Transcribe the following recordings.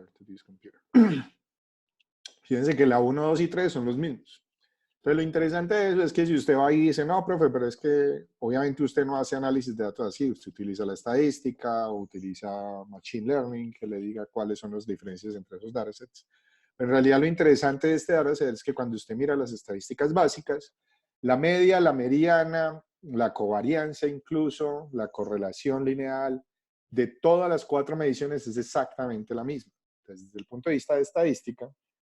software to this computer. Fíjense que la 1, 2 y 3 son los mismos. Entonces, lo interesante de eso es que si usted va y dice, no, profe, pero es que obviamente usted no hace análisis de datos así, usted utiliza la estadística o utiliza Machine Learning, que le diga cuáles son las diferencias entre esos datasets. Pero en realidad lo interesante de este dataset es que cuando usted mira las estadísticas básicas, la media, la mediana, la covarianza incluso, la correlación lineal, de todas las 4 mediciones es exactamente la misma. Entonces, desde el punto de vista de estadística,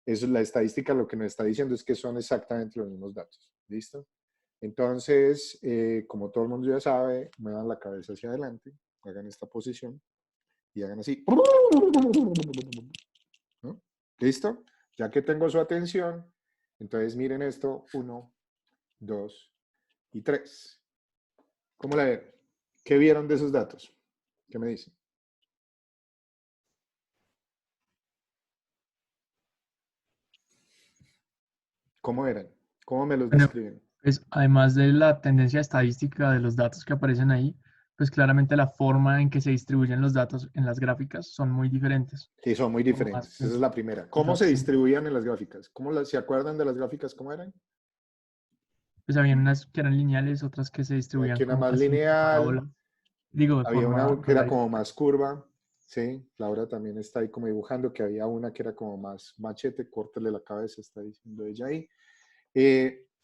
eso, la estadística lo que nos está diciendo es que son exactamente los mismos datos. ¿Listo? Entonces, como todo el mundo ya sabe, muevan la cabeza hacia adelante, hagan esta posición y hagan así. ¿No? ¿Listo? Ya que tengo su atención, entonces miren esto, 1, 2 y 3. ¿Cómo la ven? ¿Qué vieron de esos datos? ¿Qué me dicen? ¿Cómo eran? ¿Cómo me los Bueno, describen? pues además de la tendencia estadística de los datos que aparecen ahí, pues claramente la forma en que se distribuyen los datos en las gráficas son muy diferentes. Sí, son muy Son más, diferentes. Esa es la primera. los ¿Cómo se datos distribuían en las gráficas? ¿Se acuerdan de las gráficas cómo eran? pues había unas que eran lineales, otras que se distribuían Aquí una como más así de lineal, parábola, digo, de había una forma que era cuadrada. como más curva, ¿sí? Laura también está ahí como dibujando que había una que era como más machete, córtale la cabeza, está diciendo ella ahí.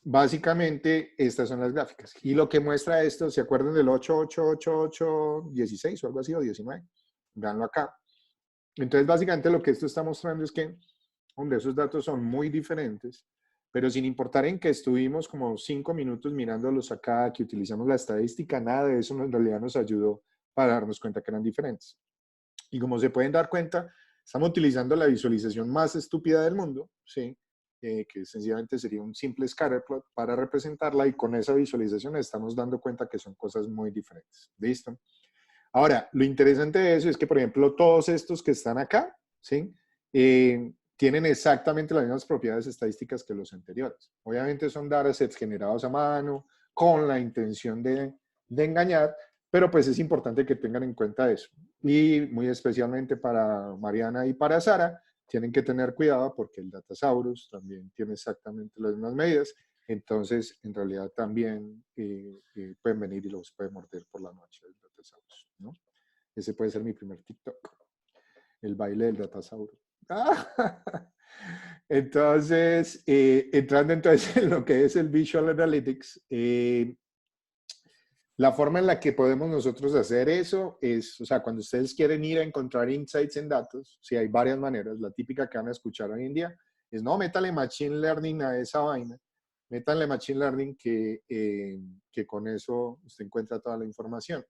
Básicamente, estas son las gráficas. Y lo que muestra esto, ¿se acuerdan del 8, 8, 8, 8, 16 o algo así, o 19? Veanlo acá. Entonces, básicamente lo que esto está mostrando es que, hombre, esos datos son muy diferentes, pero sin importar en que estuvimos como 5 minutos mirándolos acá, que utilizamos la estadística, nada de eso en realidad nos ayudó para darnos cuenta que eran diferentes. Y como se pueden dar cuenta, estamos utilizando la visualización más estúpida del mundo, ¿sí? Que sencillamente sería un simple scatterplot para representarla y con esa visualización estamos dando cuenta que son cosas muy diferentes. ¿Listo? Ahora, lo interesante de eso es que, por ejemplo, todos estos que están acá, ¿sí? Tienen exactamente las mismas propiedades estadísticas que los anteriores. Obviamente son datasets generados a mano, con la intención de engañar, pero pues es importante que tengan en cuenta eso. Y muy especialmente para Mariana y para Sara, tienen que tener cuidado porque el Datasaurus también tiene exactamente las mismas medidas. Entonces, en realidad también pueden venir y los pueden morder por la noche el Datasaurus, ¿no? Ese puede ser mi primer TikTok, el baile del Datasaurus. Entonces, entrando entonces en lo que es el Visual Analytics, la forma en la que podemos nosotros hacer eso es, o sea, cuando ustedes quieren ir a encontrar insights en datos, sí hay varias maneras. La típica que van a escuchar hoy en día es, no, métale Machine Learning a esa vaina. Métanle Machine Learning que con eso usted encuentra toda la información.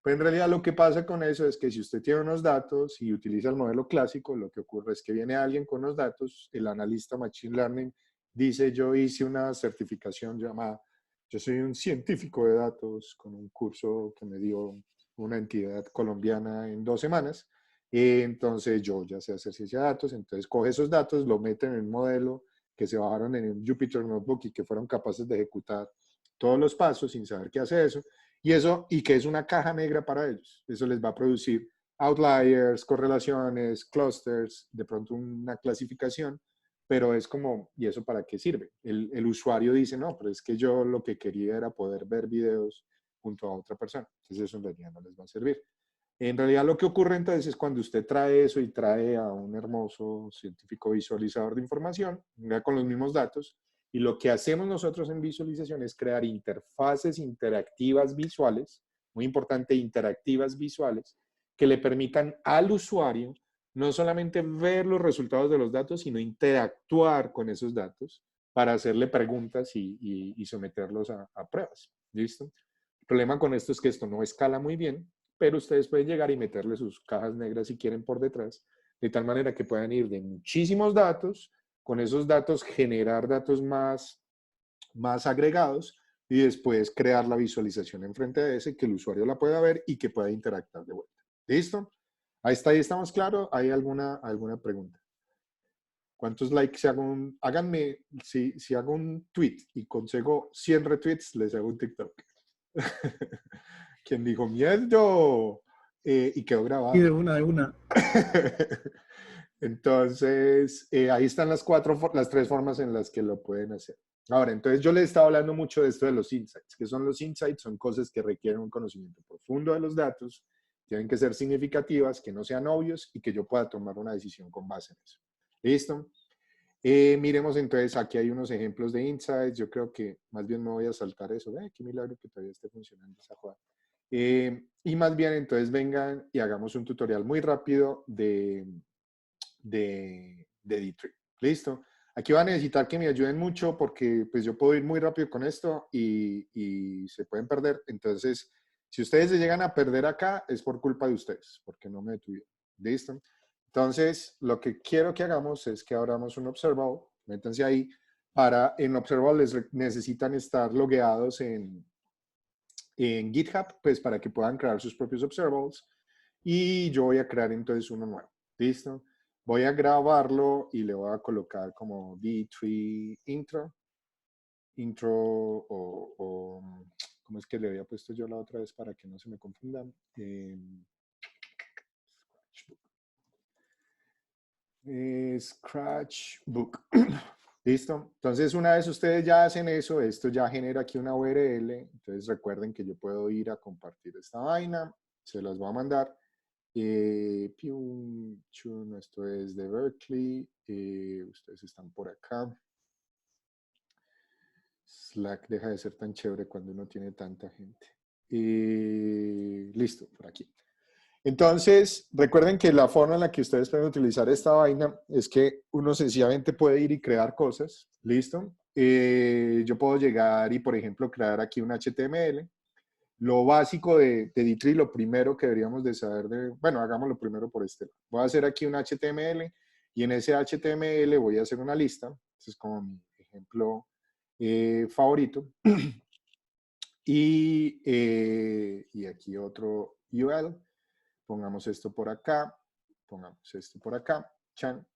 Pero en realidad lo que pasa con eso es que si usted tiene unos datos y utiliza el modelo clásico, lo que ocurre es que viene alguien con unos datos, el analista Machine Learning dice, yo hice una certificación llamada, yo soy un científico de datos con un curso que me dio una entidad colombiana en 2 semanas. Entonces yo ya sé hacer ciencia de datos, entonces coge esos datos, lo mete en el modelo que se bajaron en un Jupyter Notebook y que fueron capaces de ejecutar todos los pasos sin saber qué hace eso. Y que es una caja negra para ellos. Eso les va a producir outliers, correlaciones, clusters, de pronto una clasificación, pero es como, ¿y eso para qué sirve? El usuario dice, no, pero es que yo lo que quería era poder ver videos junto a otra persona. Entonces eso en realidad no les va a servir. En realidad lo que ocurre entonces es cuando usted trae eso y trae a un hermoso científico visualizador de información, con los mismos datos, y lo que hacemos nosotros en visualización es crear interfaces interactivas visuales, muy importante, interactivas visuales, que le permitan al usuario no solamente ver los resultados de los datos, sino interactuar con esos datos para hacerle preguntas y someterlos a pruebas. ¿Listo? El problema con esto es que esto no escala muy bien, pero ustedes pueden llegar y meterle sus cajas negras si quieren por detrás, de tal manera que puedan ir de muchísimos datos, con esos datos generar datos más agregados y después crear la visualización enfrente de ese, que el usuario la pueda ver y que pueda interactuar de vuelta. ¿Listo? Ahí está, ahí estamos claros. ¿Hay alguna pregunta? ¿Cuántos likes si hago háganme, si hago un tweet y consigo 100 retweets, les hago un TikTok. ¿Quién dijo miedo? Y quedó Y grabado. de una, de una. Entonces, ahí están las tres formas en las que lo pueden hacer. Ahora, entonces yo les estaba hablando mucho de esto de los insights. ¿Qué son los insights? Son cosas que requieren un conocimiento profundo de los datos, tienen que ser significativas, que no sean obvios y que yo pueda tomar una decisión con base en eso. ¿Listo? Miremos entonces, aquí hay unos ejemplos de insights. Yo creo que más bien me voy a saltar eso. Qué milagro que todavía esté funcionando esa jugada. Y más bien entonces vengan y hagamos un tutorial muy rápido de D3. ¿Listo? Aquí va a necesitar que me ayuden mucho porque pues yo puedo ir muy rápido con esto y se pueden perder. Entonces, si ustedes se llegan a perder acá, es por culpa de ustedes, porque no me detuvieron. ¿Listo? Entonces, lo que quiero que hagamos es que abramos un observable, métanse ahí, en observable necesitan estar logueados en GitHub, pues para que puedan crear sus propios observables. Y yo voy a crear entonces uno nuevo. ¿Listo? Voy a grabarlo y le voy a colocar como D3 intro. Intro ¿cómo es que le había puesto yo la otra vez para que no se me confundan? Scratchbook. ¿Listo? Entonces, una vez ustedes ya hacen eso, esto ya genera aquí una URL. Entonces, recuerden que yo puedo ir a compartir esta vaina. Se las voy a mandar. Esto es de Berkeley. Ustedes están por acá. Slack deja de ser tan chévere cuando uno tiene tanta gente. Listo, por aquí. Entonces, recuerden que la forma en la que ustedes pueden utilizar esta vaina es que uno sencillamente puede ir y crear cosas. ¿Listo? Yo puedo llegar y, por ejemplo, crear aquí un HTML. Lo básico de D3, lo primero que deberíamos de saber bueno, hagámoslo primero por este lado. Voy a hacer aquí un HTML y en ese HTML voy a hacer una lista. Este es como mi ejemplo favorito. Y aquí otro UL. Pongamos esto por acá. Pongamos esto por acá. Chan.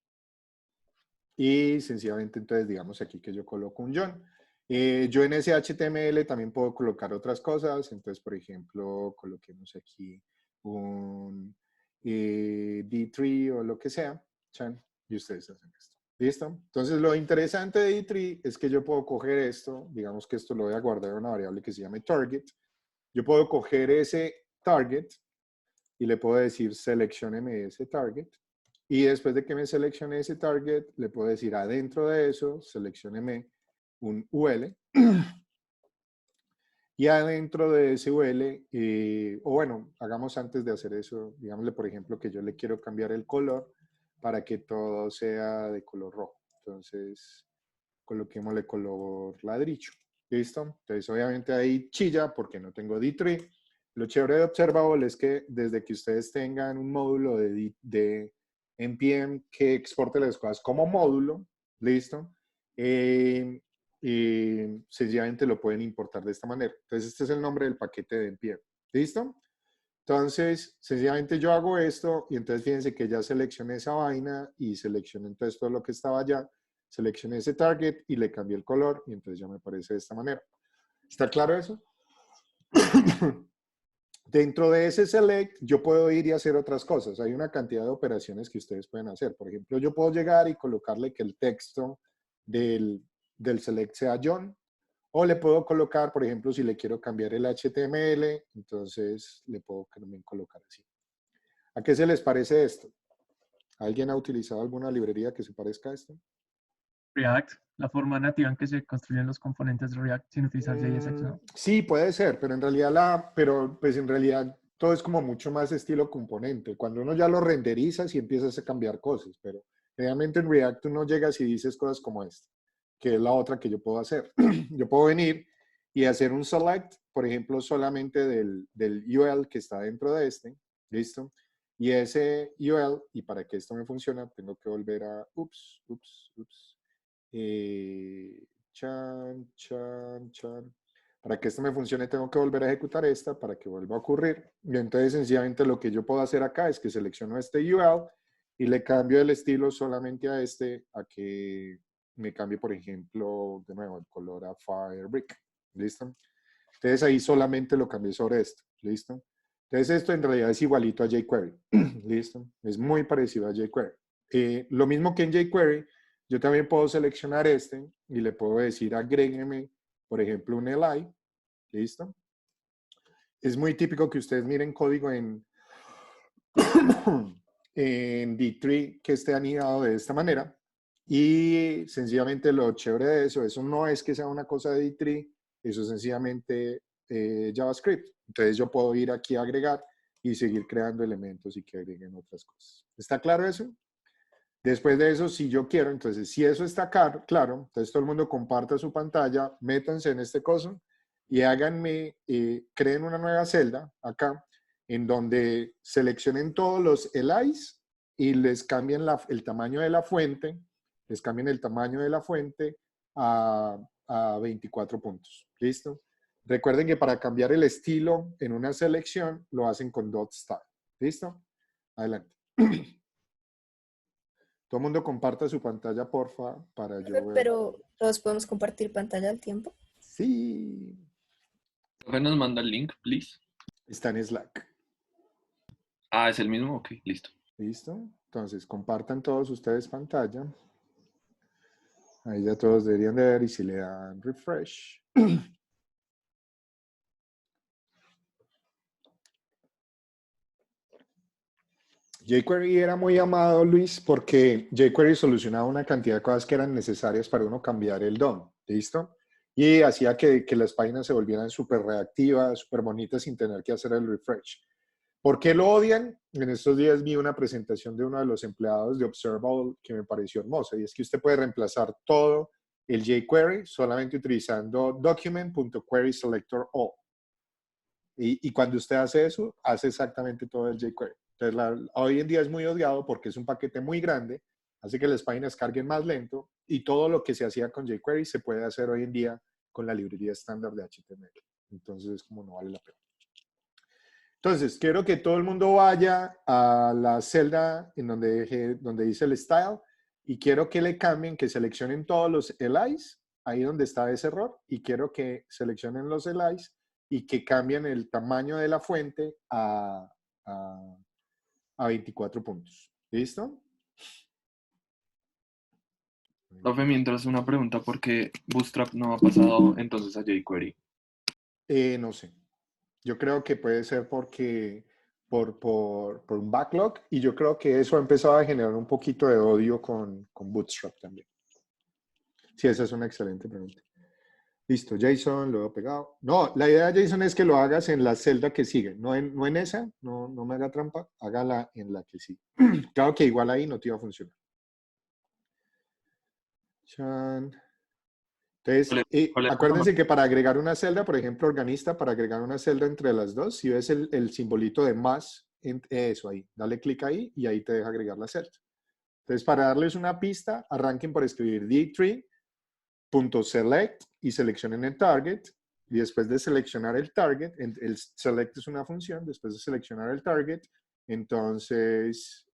Y sencillamente entonces digamos aquí que yo coloco un John. Yo en ese HTML también puedo colocar otras cosas. Entonces, por ejemplo, coloquemos aquí un D3 o lo que sea. Chan, y ustedes hacen esto. ¿Listo? Entonces, lo interesante de D3 es que yo puedo coger esto. Digamos que esto lo voy a guardar en una variable que se llame target. Yo puedo coger ese target y le puedo decir seleccioneme ese target. Y después de que me seleccione ese target, le puedo decir adentro de eso, seleccioneme un UL. Y adentro de ese UL, o bueno, hagamos antes de hacer eso, digámosle por ejemplo que yo le quiero cambiar el color para que todo sea de color rojo. Entonces, coloquémosle color ladrillo. ¿Listo? Entonces, obviamente ahí chilla porque no tengo D3. Lo chévere de Observable es que desde que ustedes tengan un módulo de NPM que exporte las cosas como módulo, ¿listo? Y sencillamente lo pueden importar de esta manera. Entonces, este es el nombre del paquete de NPM. ¿Listo? Entonces, sencillamente yo hago esto y entonces fíjense que ya seleccioné esa vaina y seleccioné entonces todo lo que estaba allá, seleccioné ese target y le cambié el color y entonces ya me aparece de esta manera. ¿Está claro eso? Dentro de ese select, yo puedo ir y hacer otras cosas. Hay una cantidad de operaciones que ustedes pueden hacer. Por ejemplo, yo puedo llegar y colocarle que el texto del select sea John, o le puedo colocar, por ejemplo, si le quiero cambiar el HTML, entonces le puedo también colocar así. ¿A qué se les parece esto? ¿Alguien ha utilizado alguna librería que se parezca a esto? React, la forma nativa en que se construyen los componentes de React sin utilizar JSX, ¿no? Sí, puede ser, pero en realidad pues en realidad todo es como mucho más estilo componente. Cuando uno ya lo renderizas y empiezas a cambiar cosas, pero realmente en React tú no llegas y dices cosas como esta, que es la otra que yo puedo hacer. Yo puedo venir y hacer un select, por ejemplo, solamente del UL que está dentro de este, ¿listo? Y ese UL, y para que esto me funcione, tengo que volver a, chan, chan, chan. Para que esto me funcione, tengo que volver a ejecutar esta para que vuelva a ocurrir. Y entonces, sencillamente, lo que yo puedo hacer acá es que selecciono este UL y le cambio el estilo solamente a este, a que me cambie, por ejemplo, de nuevo, el color a Firebrick. ¿Listo? Entonces, ahí solamente lo cambié sobre esto. ¿Listo? Entonces, esto en realidad es igualito a jQuery. ¿Listo? Es muy parecido a jQuery. Lo mismo que en jQuery, yo también puedo seleccionar este y le puedo decir agrégueme, por ejemplo, un li. ¿Listo? Es muy típico que ustedes miren código en D3 que esté anidado de esta manera. Y sencillamente lo chévere de eso no es que sea una cosa de D3, eso es sencillamente JavaScript. Entonces yo puedo ir aquí a agregar y seguir creando elementos y que agreguen otras cosas. ¿Está claro eso? Después de eso, si yo quiero, entonces si eso está claro, entonces todo el mundo comparta su pantalla, métanse en este coso y háganme, creen una nueva celda acá, en donde seleccionen todos los LIs y les cambien el tamaño de la fuente, les cambien el tamaño de la fuente a 24 puntos. ¿Listo? Recuerden que para cambiar el estilo en una selección, lo hacen con dot style. ¿Listo? Adelante. Todo el mundo comparta su pantalla, porfa, para yo ver. Pero todos podemos compartir pantalla al tiempo. Sí. Profe, nos manda el link, please. Está en Slack. Ah, ¿es el mismo? Ok, listo. ¿Listo? Entonces, compartan todos ustedes pantalla. Ahí ya todos deberían de ver y si le dan refresh. jQuery era muy amado, Luis, porque jQuery solucionaba una cantidad de cosas que eran necesarias para uno cambiar el DOM. ¿Listo? Y hacía que las páginas se volvieran súper reactivas, súper bonitas sin tener que hacer el refresh. ¿Por qué lo odian? En estos días vi una presentación de uno de los empleados de Observable que me pareció hermosa, y es que usted puede reemplazar todo el jQuery solamente utilizando document.querySelectorAll. Y cuando usted hace eso, hace exactamente todo el jQuery. Entonces, hoy en día es muy odiado porque es un paquete muy grande, hace que las páginas carguen más lento, y todo lo que se hacía con jQuery se puede hacer hoy en día con la librería estándar de HTML. Entonces, es como no vale la pena. Entonces, quiero que todo el mundo vaya a la celda en donde dice el style, y quiero que le cambien, que seleccionen todos los LIs, ahí donde está ese error, y quiero que seleccionen los LIs y que cambien el tamaño de la fuente a 24 puntos. ¿Listo? Profe, mientras una pregunta, ¿por qué Bootstrap no ha pasado entonces a jQuery? No sé. Yo creo que puede ser porque por un backlog, y yo creo que eso ha empezado a generar un poquito de odio con Bootstrap también. Sí, esa es una excelente pregunta. Listo, Jason, lo he pegado. No, la idea, Jason, es que lo hagas en la celda que sigue, no en esa, no me haga trampa, hágala en la que sigue. Claro que igual ahí no te iba a funcionar. Chan. Entonces, ¿Cuál es el acuérdense tamaño? que para agregar una celda, por ejemplo, organista, para agregar una celda entre las dos, si ves el simbolito de más, eso ahí, dale clic ahí y ahí te deja agregar la celda. Entonces, para darles una pista, arranquen por escribir D3.select y seleccionen el target, y después de seleccionar el target, el select es una función, después de seleccionar el target, entonces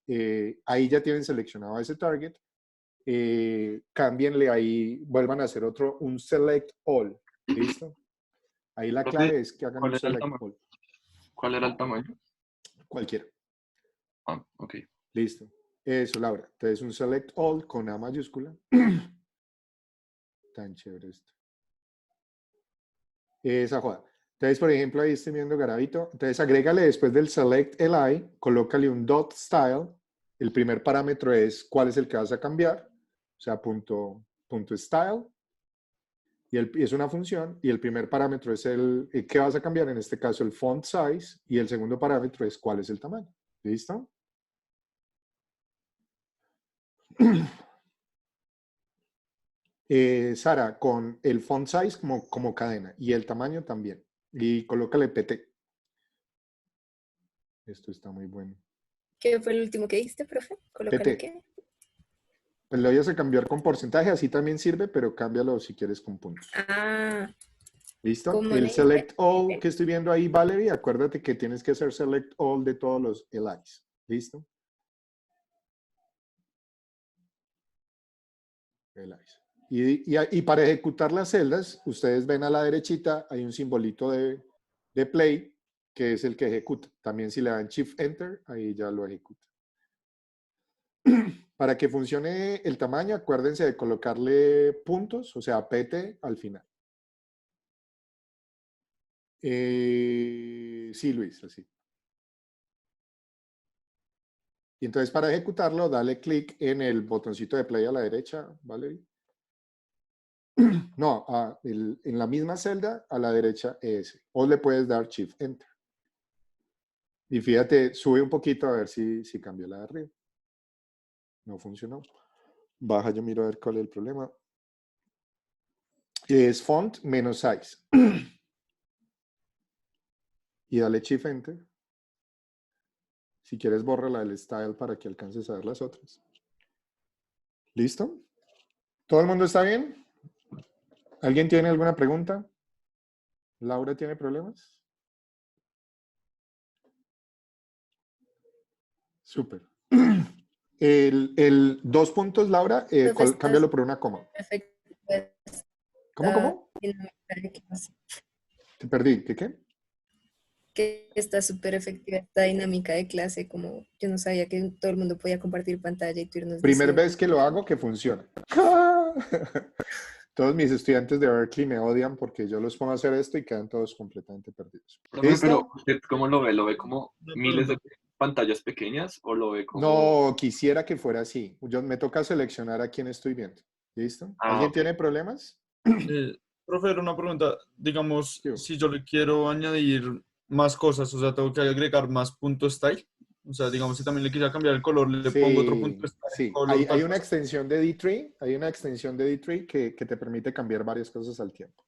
ahí ya tienen seleccionado ese target. Cámbienle ahí, vuelvan a hacer un select all. ¿Listo? Ahí la Profe, clave es que hagan ¿cuál un era el select tamaño? all. ¿Cuál era el tamaño? Cualquiera. Ah, ok. Listo. Eso, Laura. Entonces un select all con A mayúscula. Tan chévere esto. Esa joda. Entonces, por ejemplo, ahí estoy viendo Garavito. Entonces, agrégale después del select li, colócale un dot style. El primer parámetro es cuál es el que vas a cambiar. O sea, punto style. Y es una función, y el primer parámetro es el que vas a cambiar, en este caso el font size, y el segundo parámetro es cuál es el tamaño. ¿Listo? Sara, con el font size como cadena y el tamaño también. Y colócale PT. Esto está muy bueno. ¿Qué fue el último que dijiste, profe? Colócale PT. qué. Pues lo voy a cambiar con porcentaje, así también sirve, pero cámbialo si quieres con puntos. Ah, ¿Listo? como El name. select all que estoy viendo ahí, Valerie, acuérdate que tienes que hacer select all de todos los LIs. ¿Listo? LIs. Y para ejecutar las celdas, ustedes ven a la derechita, hay un simbolito de play, que es el que ejecuta. También si le dan Shift Enter, ahí ya lo ejecuta. Para que funcione el tamaño, acuérdense de colocarle puntos, o sea, PT al final. Sí, Luis, así. Y entonces para ejecutarlo, dale clic en el botoncito de play a la derecha, ¿vale? No, en la misma celda, a la derecha ES. O le puedes dar Shift Enter. Y fíjate, sube un poquito a ver si cambió la de arriba. No funcionó. Baja, yo miro a ver cuál es el problema. Es font menos size. Y dale Shift Enter. Si quieres, bórrala del style para que alcances a ver las otras. ¿Listo? ¿Todo el mundo está bien? ¿Alguien tiene alguna pregunta? ¿Laura tiene problemas? Súper. El 2 puntos, Laura, Profe, estás cámbialo por una coma. perfecto. ¿Cómo? Te perdí. ¿Qué? Que está súper efectiva esta dinámica de clase, como yo no sabía que todo el mundo podía compartir pantalla y turnos Primera decían. vez que lo hago que funciona. Todos mis estudiantes de Berkeley me odian porque yo los pongo a hacer esto y quedan todos completamente perdidos. Profe, ¿Listo? pero ¿usted cómo lo ve? ¿Lo ve como Una miles de pregunta. pantallas pequeñas o lo ve como... No, quisiera que fuera así. Me toca seleccionar a quién estoy viendo. ¿Listo? Ah, ¿Alguien ok. tiene problemas? Profe, era una pregunta. Digamos, Sí. si yo le quiero añadir más cosas, o sea, tengo que agregar más punto style. O sea, digamos, si también le quisiera cambiar el color, le pongo otro punto style, Sí. color, Hay tal una cosa. extensión de D3, que te permite cambiar varias cosas al tiempo.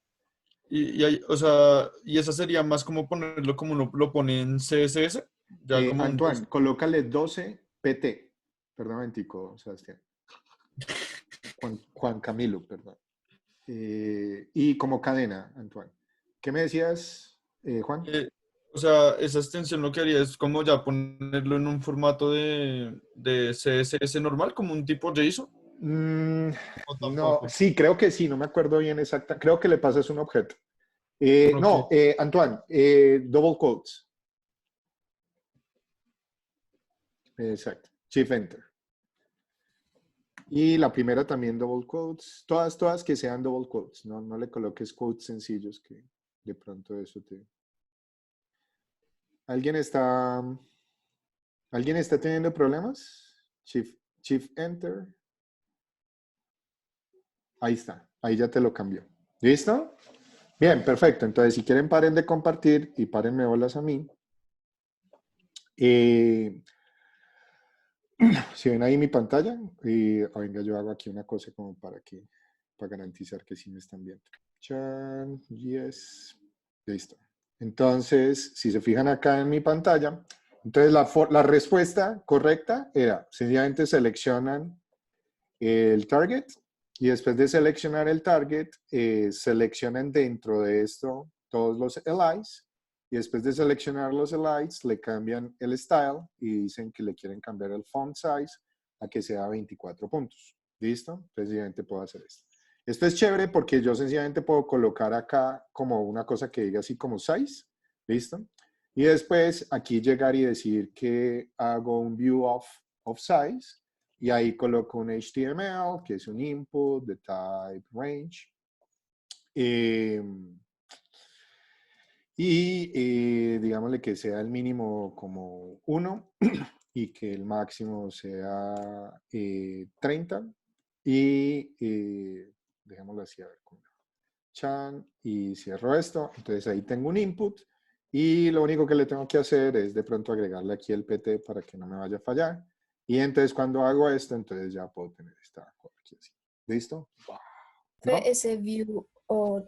O sea, y esa sería más como ponerlo como uno lo pone en CSS, ya como un Antoine, texto. colócale 12 PT. Perdón, un momentico, Sebastián. Juan Camilo, perdón. Y como cadena, Antoine. ¿Qué me decías, Juan? O sea, esa extensión lo que haría es como ya ponerlo en un formato de CSS normal, como un tipo JSON, Mm, o no, tampoco. sí, creo que sí, no me acuerdo bien exacta. Creo que le pasas un objeto. Ok. No, Antoine, double quotes. Exacto. Shift Enter. Y la primera también double quotes. Todas que sean double quotes. No le coloques quotes sencillos que de pronto eso te... ¿Alguien está teniendo problemas? Shift Enter. Ahí está. Ahí ya te lo cambió. ¿Listo? Bien, perfecto. Entonces, si quieren, paren de compartir y párenme bolas a mí. Si ven ahí mi pantalla, venga, yo hago aquí una cosa como para garantizar que sí me están viendo. Chan, yes. Listo. Entonces, si se fijan acá en mi pantalla, entonces la respuesta correcta era, sencillamente seleccionan el target y después de seleccionar el target, seleccionan dentro de esto todos los allies y después de seleccionar los allies, le cambian el style y dicen que le quieren cambiar el font size a que sea 24 puntos. ¿Listo? Entonces, sencillamente puedo hacer esto. Esto es chévere porque yo sencillamente puedo colocar acá como una cosa que diga así como size. ¿Listo? Y después aquí llegar y decir que hago un view of size y ahí coloco un HTML que es un input de type range. Digámosle que sea el mínimo como 1 y que el máximo sea 30 y dejémoslo así, a ver, chan, y cierro esto, entonces ahí tengo un input y lo único que le tengo que hacer es de pronto agregarle aquí el PT para que no me vaya a fallar y entonces cuando hago esto, entonces ya puedo tener esta cosa aquí así. ¿Listo? ¿No? Ese view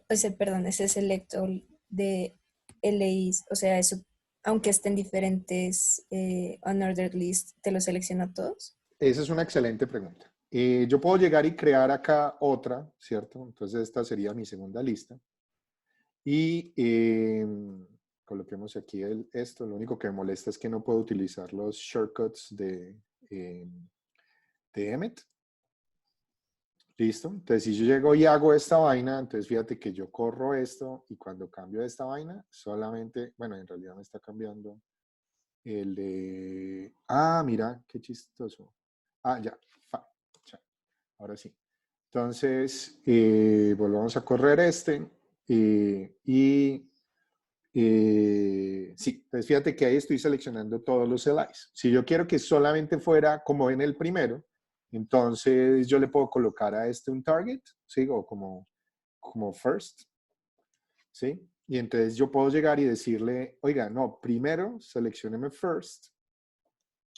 ese select all de LIs, o sea, eso, aunque estén diferentes unordered list, ¿te lo selecciona todos? Esa es una excelente pregunta. Yo puedo llegar y crear acá otra, ¿cierto? Entonces esta sería mi segunda lista. Y coloquemos aquí esto. Lo único que me molesta es que no puedo utilizar los shortcuts de Emmet. ¿Listo? Entonces si yo llego y hago esta vaina, entonces fíjate que yo corro esto y cuando cambio esta vaina, solamente, bueno, en realidad me está cambiando el de... Ah, mira, qué chistoso. Ah, ya. ahora sí. Entonces, volvamos a correr este. Sí, entonces fíjate que ahí estoy seleccionando todos los LIs. Si yo quiero que solamente fuera como en el primero, entonces yo le puedo colocar a este un target, ¿sí? O como first, ¿sí? Y entonces yo puedo llegar y decirle, oiga, no, primero seleccióneme first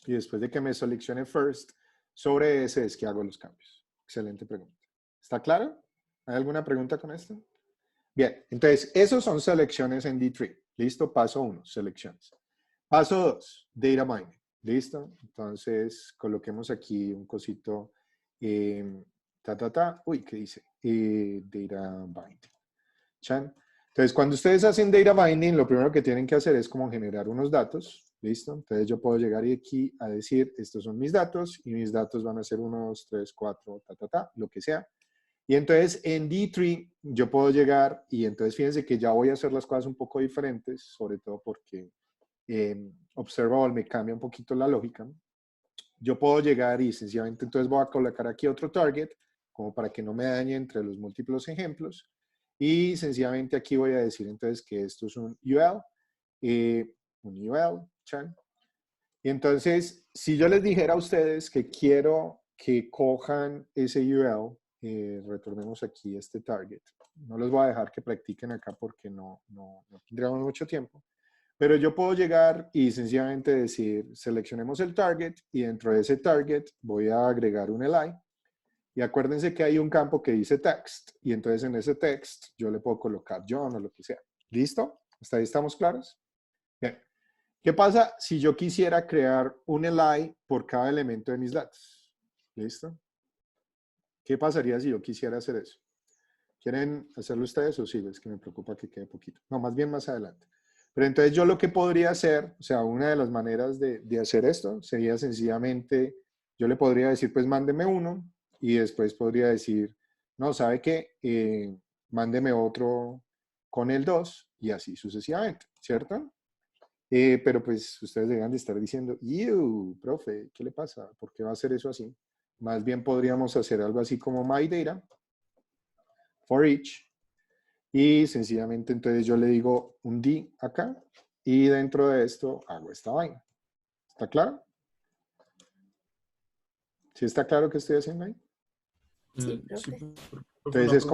y después de que me seleccione first, sobre ese es que hago los cambios. Excelente pregunta. ¿Está claro? ¿Hay alguna pregunta con esto? Bien, entonces, esos son selecciones en D3. ¿Listo? Paso 1, selecciones. Paso 2, data mining. ¿Listo? Entonces, coloquemos aquí un cosito. Uy, ¿qué dice? Data binding. ¿Chan? Entonces, cuando ustedes hacen data binding, lo primero que tienen que hacer es como generar unos datos. ¿Listo? Entonces, yo puedo llegar aquí a decir, estos son mis datos, y mis datos van a ser 1, 2, 3, 4, lo que sea. Y entonces en D3 yo puedo llegar y entonces fíjense que ya voy a hacer las cosas un poco diferentes, sobre todo porque Observable me cambia un poquito la lógica. Yo puedo llegar y sencillamente entonces voy a colocar aquí otro target como para que no me dañe entre los múltiples ejemplos. Y sencillamente aquí voy a decir entonces que esto es un UL, chan. Y entonces, si yo les dijera a ustedes que quiero que cojan ese UL, retornemos aquí este target. No les voy a dejar que practiquen acá porque no tendríamos mucho tiempo. Pero yo puedo llegar y sencillamente decir, seleccionemos el target y dentro de ese target voy a agregar un li. Y acuérdense que hay un campo que dice text y entonces en ese text yo le puedo colocar John o lo que sea. ¿Listo? ¿Hasta ahí estamos claros? Bien. ¿Qué pasa si yo quisiera crear un li por cada elemento de mis datos? ¿Listo? ¿Qué pasaría si yo quisiera hacer eso? ¿Quieren hacerlo ustedes o sí? Es que me preocupa que quede poquito. No, más bien más adelante. Pero entonces yo lo que podría hacer, o sea, una de las maneras de hacer esto sería sencillamente, yo le podría decir, pues mándeme uno y después podría decir, no, ¿sabe qué? Mándeme otro con el 2 y así sucesivamente, ¿cierto? Pero pues ustedes deberían de estar diciendo, profe, ¿qué le pasa? ¿Por qué va a hacer eso así? Más bien podríamos hacer algo así como myData, for each, y sencillamente entonces yo le digo un D acá, y dentro de esto hago esta vaina. ¿Está claro? ¿Sí está claro qué estoy haciendo ahí? Sí, Sí, profe. Entonces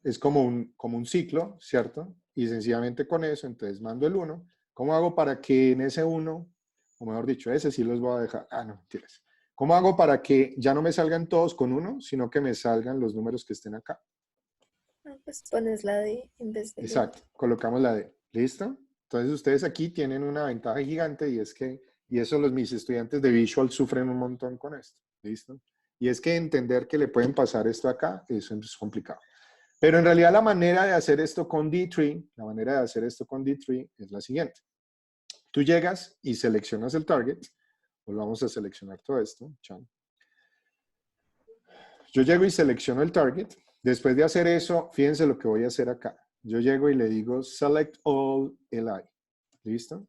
es como un ciclo, ¿cierto? Y sencillamente con eso, entonces mando el 1. ¿Cómo hago para que en ese 1, o mejor dicho, ese sí los voy a dejar? No, mentiras. ¿Cómo hago para que ya no me salgan todos con 1, sino que me salgan los números que estén acá? Pues pones la D en vez de Exacto, colocamos la D. ¿Listo? Entonces ustedes aquí tienen una ventaja gigante y es que, y eso mis estudiantes de Visual sufren un montón con esto. ¿Listo? Y es que entender que le pueden pasar esto acá, eso es complicado. Pero en realidad la manera de hacer esto con D3, es la siguiente. Tú llegas y seleccionas el target. Volvamos a seleccionar todo esto. Chan. Yo llego y selecciono el target. Después de hacer eso, fíjense lo que voy a hacer acá. Yo llego y le digo select all li. ¿Listo?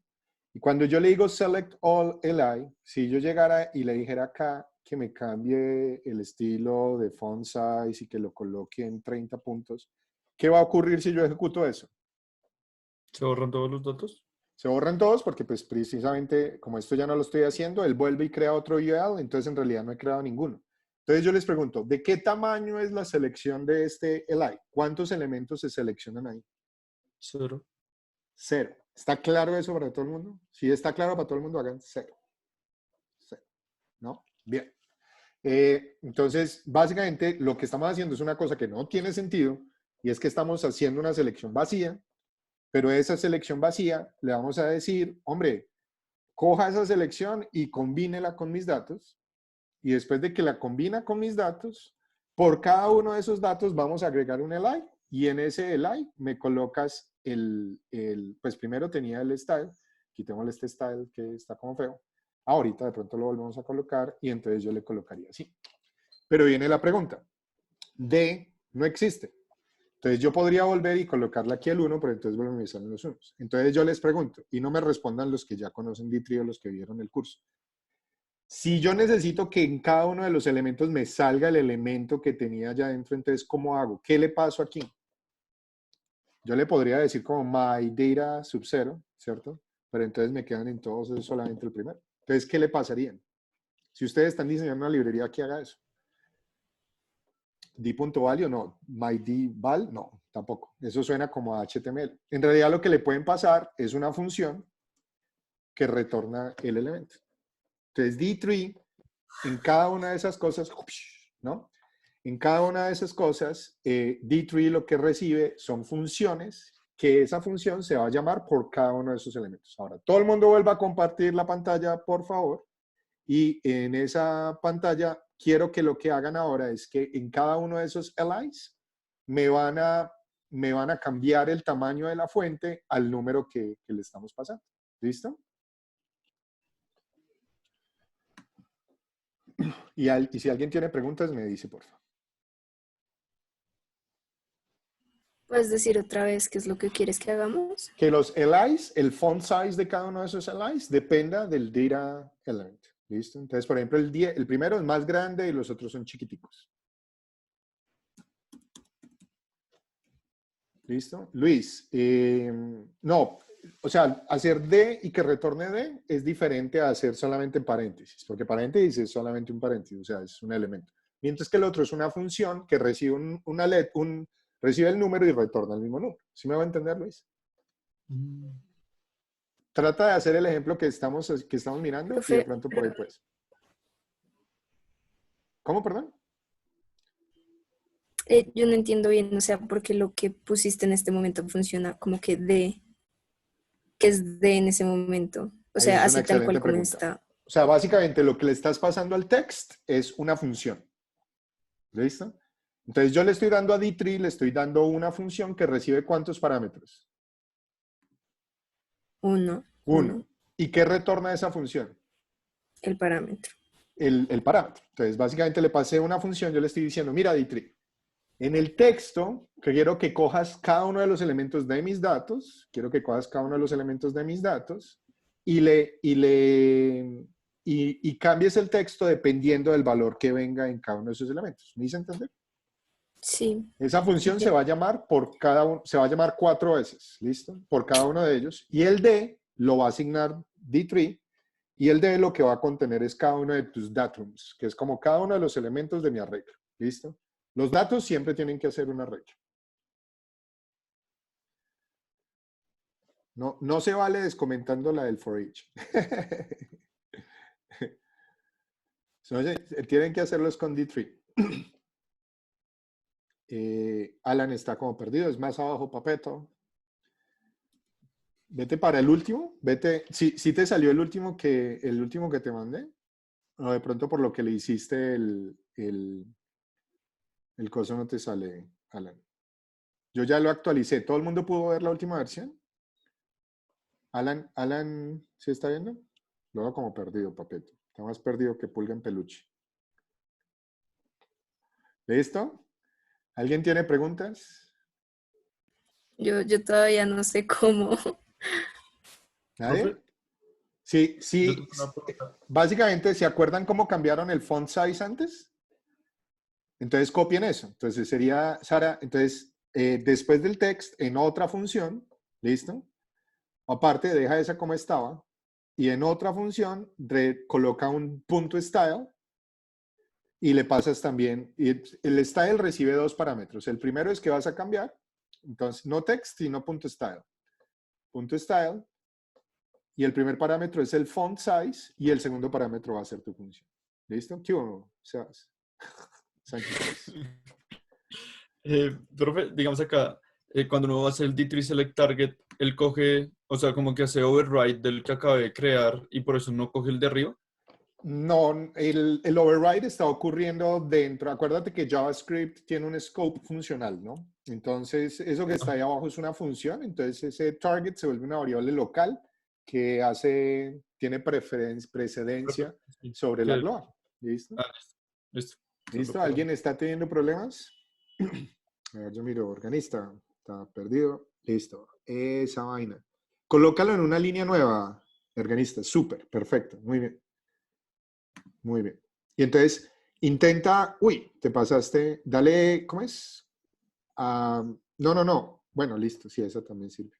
Y cuando yo le digo select all li, si yo llegara y le dijera acá que me cambie el estilo de font size y que lo coloque en 30 puntos, ¿qué va a ocurrir si yo ejecuto eso? ¿Se borran todos los datos? Se borran todos porque pues precisamente como esto ya no lo estoy haciendo, él vuelve y crea otro UL, entonces en realidad no he creado ninguno. Entonces yo les pregunto, ¿de qué tamaño es la selección de este li? ¿Cuántos elementos se seleccionan ahí? 0. 0. ¿Está claro eso para todo el mundo? Si está claro para todo el mundo, hagan 0. 0. ¿No? Bien. Entonces, básicamente lo que estamos haciendo es una cosa que no tiene sentido y es que estamos haciendo una selección vacía, pero esa selección vacía le vamos a decir, hombre, coja esa selección y combínela con mis datos y después de que la combina con mis datos, por cada uno de esos datos vamos a agregar un li y en ese li me colocas pues primero tenía el style, quitémosle este style que está como feo, ahorita de pronto lo volvemos a colocar y entonces yo le colocaría así. Pero viene la pregunta, D no existe. Entonces yo podría volver y colocarle aquí el 1, pero entonces vuelven a me salen los unos. Entonces yo les pregunto, y no me respondan los que ya conocen D3 o los que vieron el curso. Si yo necesito que en cada uno de los elementos me salga el elemento que tenía allá adentro, entonces, ¿cómo hago? ¿Qué le paso aquí? Yo le podría decir como my data sub 0, ¿cierto? Pero entonces me quedan en todos solamente el primero. Entonces, ¿qué le pasarían? Si ustedes están diseñando una librería que haga eso. D.value, no. MyDval, no, tampoco. Eso suena como a HTML. En realidad lo que le pueden pasar es una función que retorna el elemento. Entonces, D3, en cada una de esas cosas, ¿no? En cada una de esas cosas, D3 lo que recibe son funciones, que esa función se va a llamar por cada uno de esos elementos. Ahora, todo el mundo vuelva a compartir la pantalla, por favor. Y en esa pantalla, quiero que lo que hagan ahora es que en cada uno de esos LIs me van a cambiar el tamaño de la fuente al número que le estamos pasando. ¿Listo? Y si alguien tiene preguntas, me dice, por favor. ¿Puedes decir otra vez qué es lo que quieres que hagamos? Que los LIs, el font size de cada uno de esos LIs, dependa del data element. ¿Listo? Entonces, por ejemplo, el primero es más grande y los otros son chiquiticos. ¿Listo? Luis, no, o sea, hacer D y que retorne D es diferente a hacer solamente en paréntesis, porque paréntesis es solamente un paréntesis, o sea, es un elemento. Mientras que el otro es una función que recibe recibe el número y retorna el mismo número. ¿Sí me va a entender, Luis? Trata de hacer el ejemplo que estamos mirando y de pronto por ahí pues. ¿Cómo, perdón? Yo no entiendo bien, o sea, porque lo que pusiste en este momento funciona como que D, que es D en ese momento. O sea, Es una así tal cual excelente como pregunta. está. O sea, básicamente lo que le estás pasando al text es una función. ¿Listo? Entonces yo le estoy dando a D3, le estoy dando una función que recibe ¿cuántos parámetros? Uno. ¿Y qué retorna esa función? El parámetro. El parámetro. Entonces básicamente le pasé una función, yo le estoy diciendo, mira D3, en el texto, que quiero que cojas cada uno de los elementos de mis datos, y cambies el texto dependiendo del valor que venga en cada uno de esos elementos. ¿Me hice entender? Sí. Esa función se va a llamar se va a llamar 4 veces, ¿listo? Por cada uno de ellos. Y el D lo va a asignar D3, y el D lo que va a contener es cada uno de tus datums, que es como cada uno de los elementos de mi arreglo, ¿listo? Los datos siempre tienen que hacer un arreglo. No se vale descomentando la del for each. Tienen que hacerlos con D3. Alan está como perdido, es más abajo, Papeto. Vete para el último, vete, si te salió el último que te mandé, o de pronto por lo que le hiciste el coso no te sale, Alan. Yo ya lo actualicé, ¿todo el mundo pudo ver la última versión? Alan, ¿sí está viendo? Lo veo como perdido, Papeto. Está más perdido que pulga en peluche. ¿Listo? ¿Alguien tiene preguntas? Yo todavía no sé cómo. ¿Nadie? ¿Profe? Sí, Yo tengo una pregunta. básicamente, ¿se acuerdan cómo cambiaron el font size antes? Entonces copien eso. Entonces sería, Sara, entonces después del text en otra función, ¿listo? Aparte, deja esa como estaba. Y en otra función, coloca un punto style y le pasas también, y el style recibe 2 parámetros. El primero es que vas a cambiar, entonces no text, sino punto style. Punto style. Y el primer parámetro es el font size y el segundo parámetro va a ser tu función. ¿Listo? ¿Qué hubo, Sebas? Sánchez. Profe, digamos acá, cuando uno va a hacer el D3 Select Target, él coge, o sea, como que hace override del que acabé de crear y por eso no coge el de arriba. No, el override está ocurriendo dentro. Acuérdate que JavaScript tiene un scope funcional, ¿no? Entonces, eso que está ahí abajo es una función. Entonces, ese target se vuelve una variable local que tiene precedencia Sí, sobre la global. ¿Listo? Ah, listo. ¿Listo? ¿Alguien está teniendo problemas? A ver, yo miro, organista. Está perdido. Listo. Esa vaina. Colócalo en una línea nueva, organista. Súper, perfecto. Muy bien. Muy bien. Y entonces, intenta, uy, te pasaste, dale, ¿cómo es? No. Bueno, listo, sí, esa también sirve.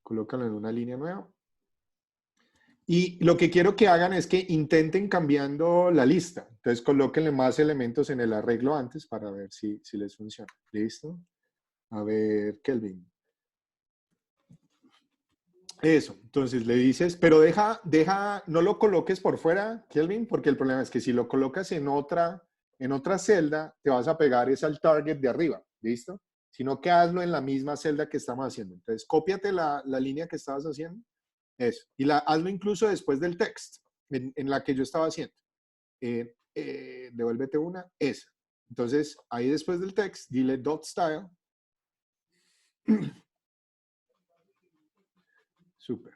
Colócalo en una línea nueva. Y lo que quiero que hagan es que intenten cambiando la lista. Entonces, colóquenle más elementos en el arreglo antes para ver si les funciona. ¿Listo? A ver, Kelvin. Eso, entonces le dices, pero no lo coloques por fuera, Kelvin, porque el problema es que si lo colocas en otra celda, te vas a pegar es al target de arriba, ¿listo? Sino que hazlo en la misma celda que estamos haciendo. Entonces, cópiate la línea que estabas haciendo, eso, y hazlo incluso después del text, en la que yo estaba haciendo. Devuélvete una, esa. Entonces, ahí después del text, dile dot style. Súper.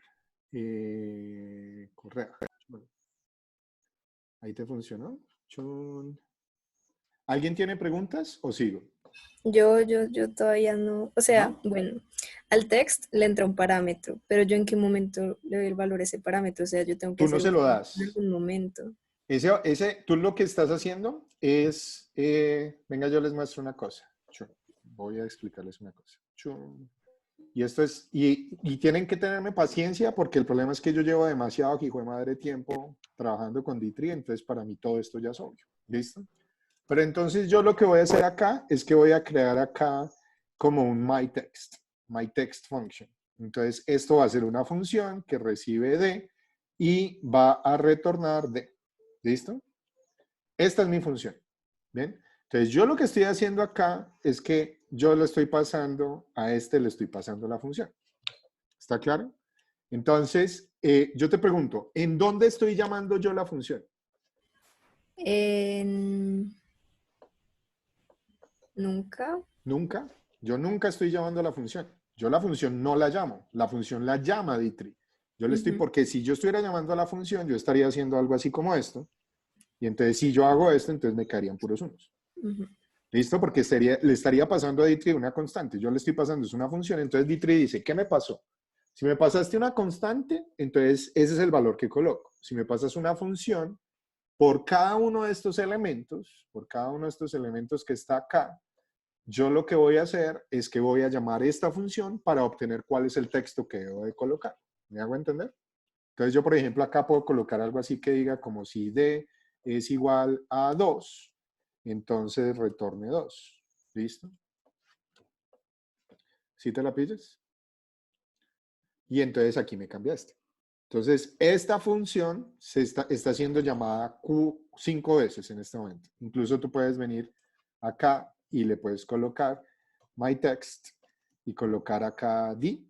Correa. Bueno, ahí te funcionó. Chun. ¿Alguien tiene preguntas o sigo? Yo todavía no, o sea, ¿No? bueno, al text le entra un parámetro, pero yo en qué momento le doy el valor a ese parámetro, o sea, yo tengo que Tú no hacer se un lo cambio en das. algún momento. Tú lo que estás haciendo es, venga, yo les muestro una cosa. Chun. Voy a explicarles una cosa. Chun. Y esto es, y tienen que tenerme paciencia porque el problema es que yo llevo demasiado, hijo de madre, tiempo trabajando con D3, entonces para mí todo esto ya es obvio. ¿Listo? Pero entonces yo lo que voy a hacer acá es que voy a crear acá como un myText function. Entonces esto va a ser una función que recibe D y va a retornar D. ¿Listo? Esta es mi función. ¿Bien? Entonces yo lo que estoy haciendo acá es que yo le estoy pasando, le estoy pasando la función. ¿Está claro? Entonces, yo te pregunto, ¿en dónde estoy llamando yo la función? Nunca. Nunca. Yo nunca estoy llamando la función. Yo la función no la llamo. La función la llama D3. Yo le estoy, Ujú, porque si yo estuviera llamando a la función, yo estaría haciendo algo así como esto. Y entonces, si yo hago esto, entonces me caerían puros unos. ujú. ¿Listo? Porque le estaría pasando a D3 una constante. Yo le estoy pasando, es una función. Entonces D3 dice, ¿qué me pasó? Si me pasaste una constante, entonces ese es el valor que coloco. Si me pasas una función, por cada uno de estos elementos, que está acá, yo lo que voy a hacer es que voy a llamar esta función para obtener cuál es el texto que debo de colocar. ¿Me hago entender? Entonces yo, por ejemplo, acá puedo colocar algo así que diga como si D es igual a 2, entonces retorne 2. ¿Listo? ¿Sí te la pillas? Y entonces aquí me cambiaste. Entonces, esta función está siendo llamada Q 5 veces en este momento. Incluso tú puedes venir acá y le puedes colocar myText y colocar acá D,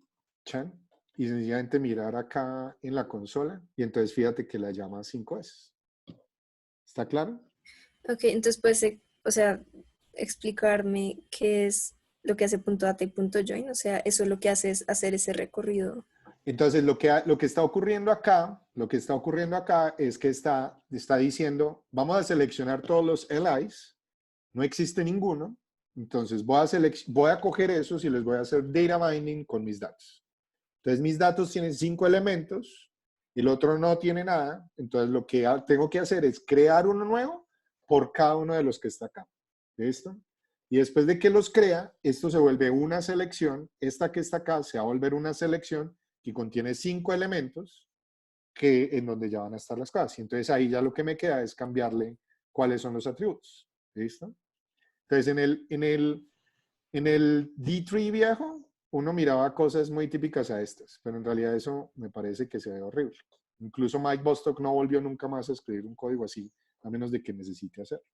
chan, y sencillamente mirar acá en la consola y entonces fíjate que la llama 5 veces. ¿Está claro? Ok, entonces puedes, o sea, explicarme qué es lo que hace punto .data y punto .join, o sea, eso lo que hace es hacer ese recorrido. Entonces, lo que está ocurriendo acá, es que está diciendo, vamos a seleccionar todos los LIs, no existe ninguno, entonces voy a coger esos y les voy a hacer data binding con mis datos. Entonces, mis datos tienen 5 elementos, el otro no tiene nada, entonces lo que tengo que hacer es crear uno nuevo por cada uno de los que está acá. ¿Listo? Y después de que los crea, esto se vuelve una selección, esta que está acá se va a volver una selección que contiene 5 elementos en donde ya van a estar las cosas. Y entonces ahí ya lo que me queda es cambiarle cuáles son los atributos. ¿Listo? Entonces en el D3 viejo, uno miraba cosas muy típicas a estas, pero en realidad eso me parece que se ve horrible. Incluso Mike Bostock no volvió nunca más a escribir un código así, a menos de que necesite hacerlo.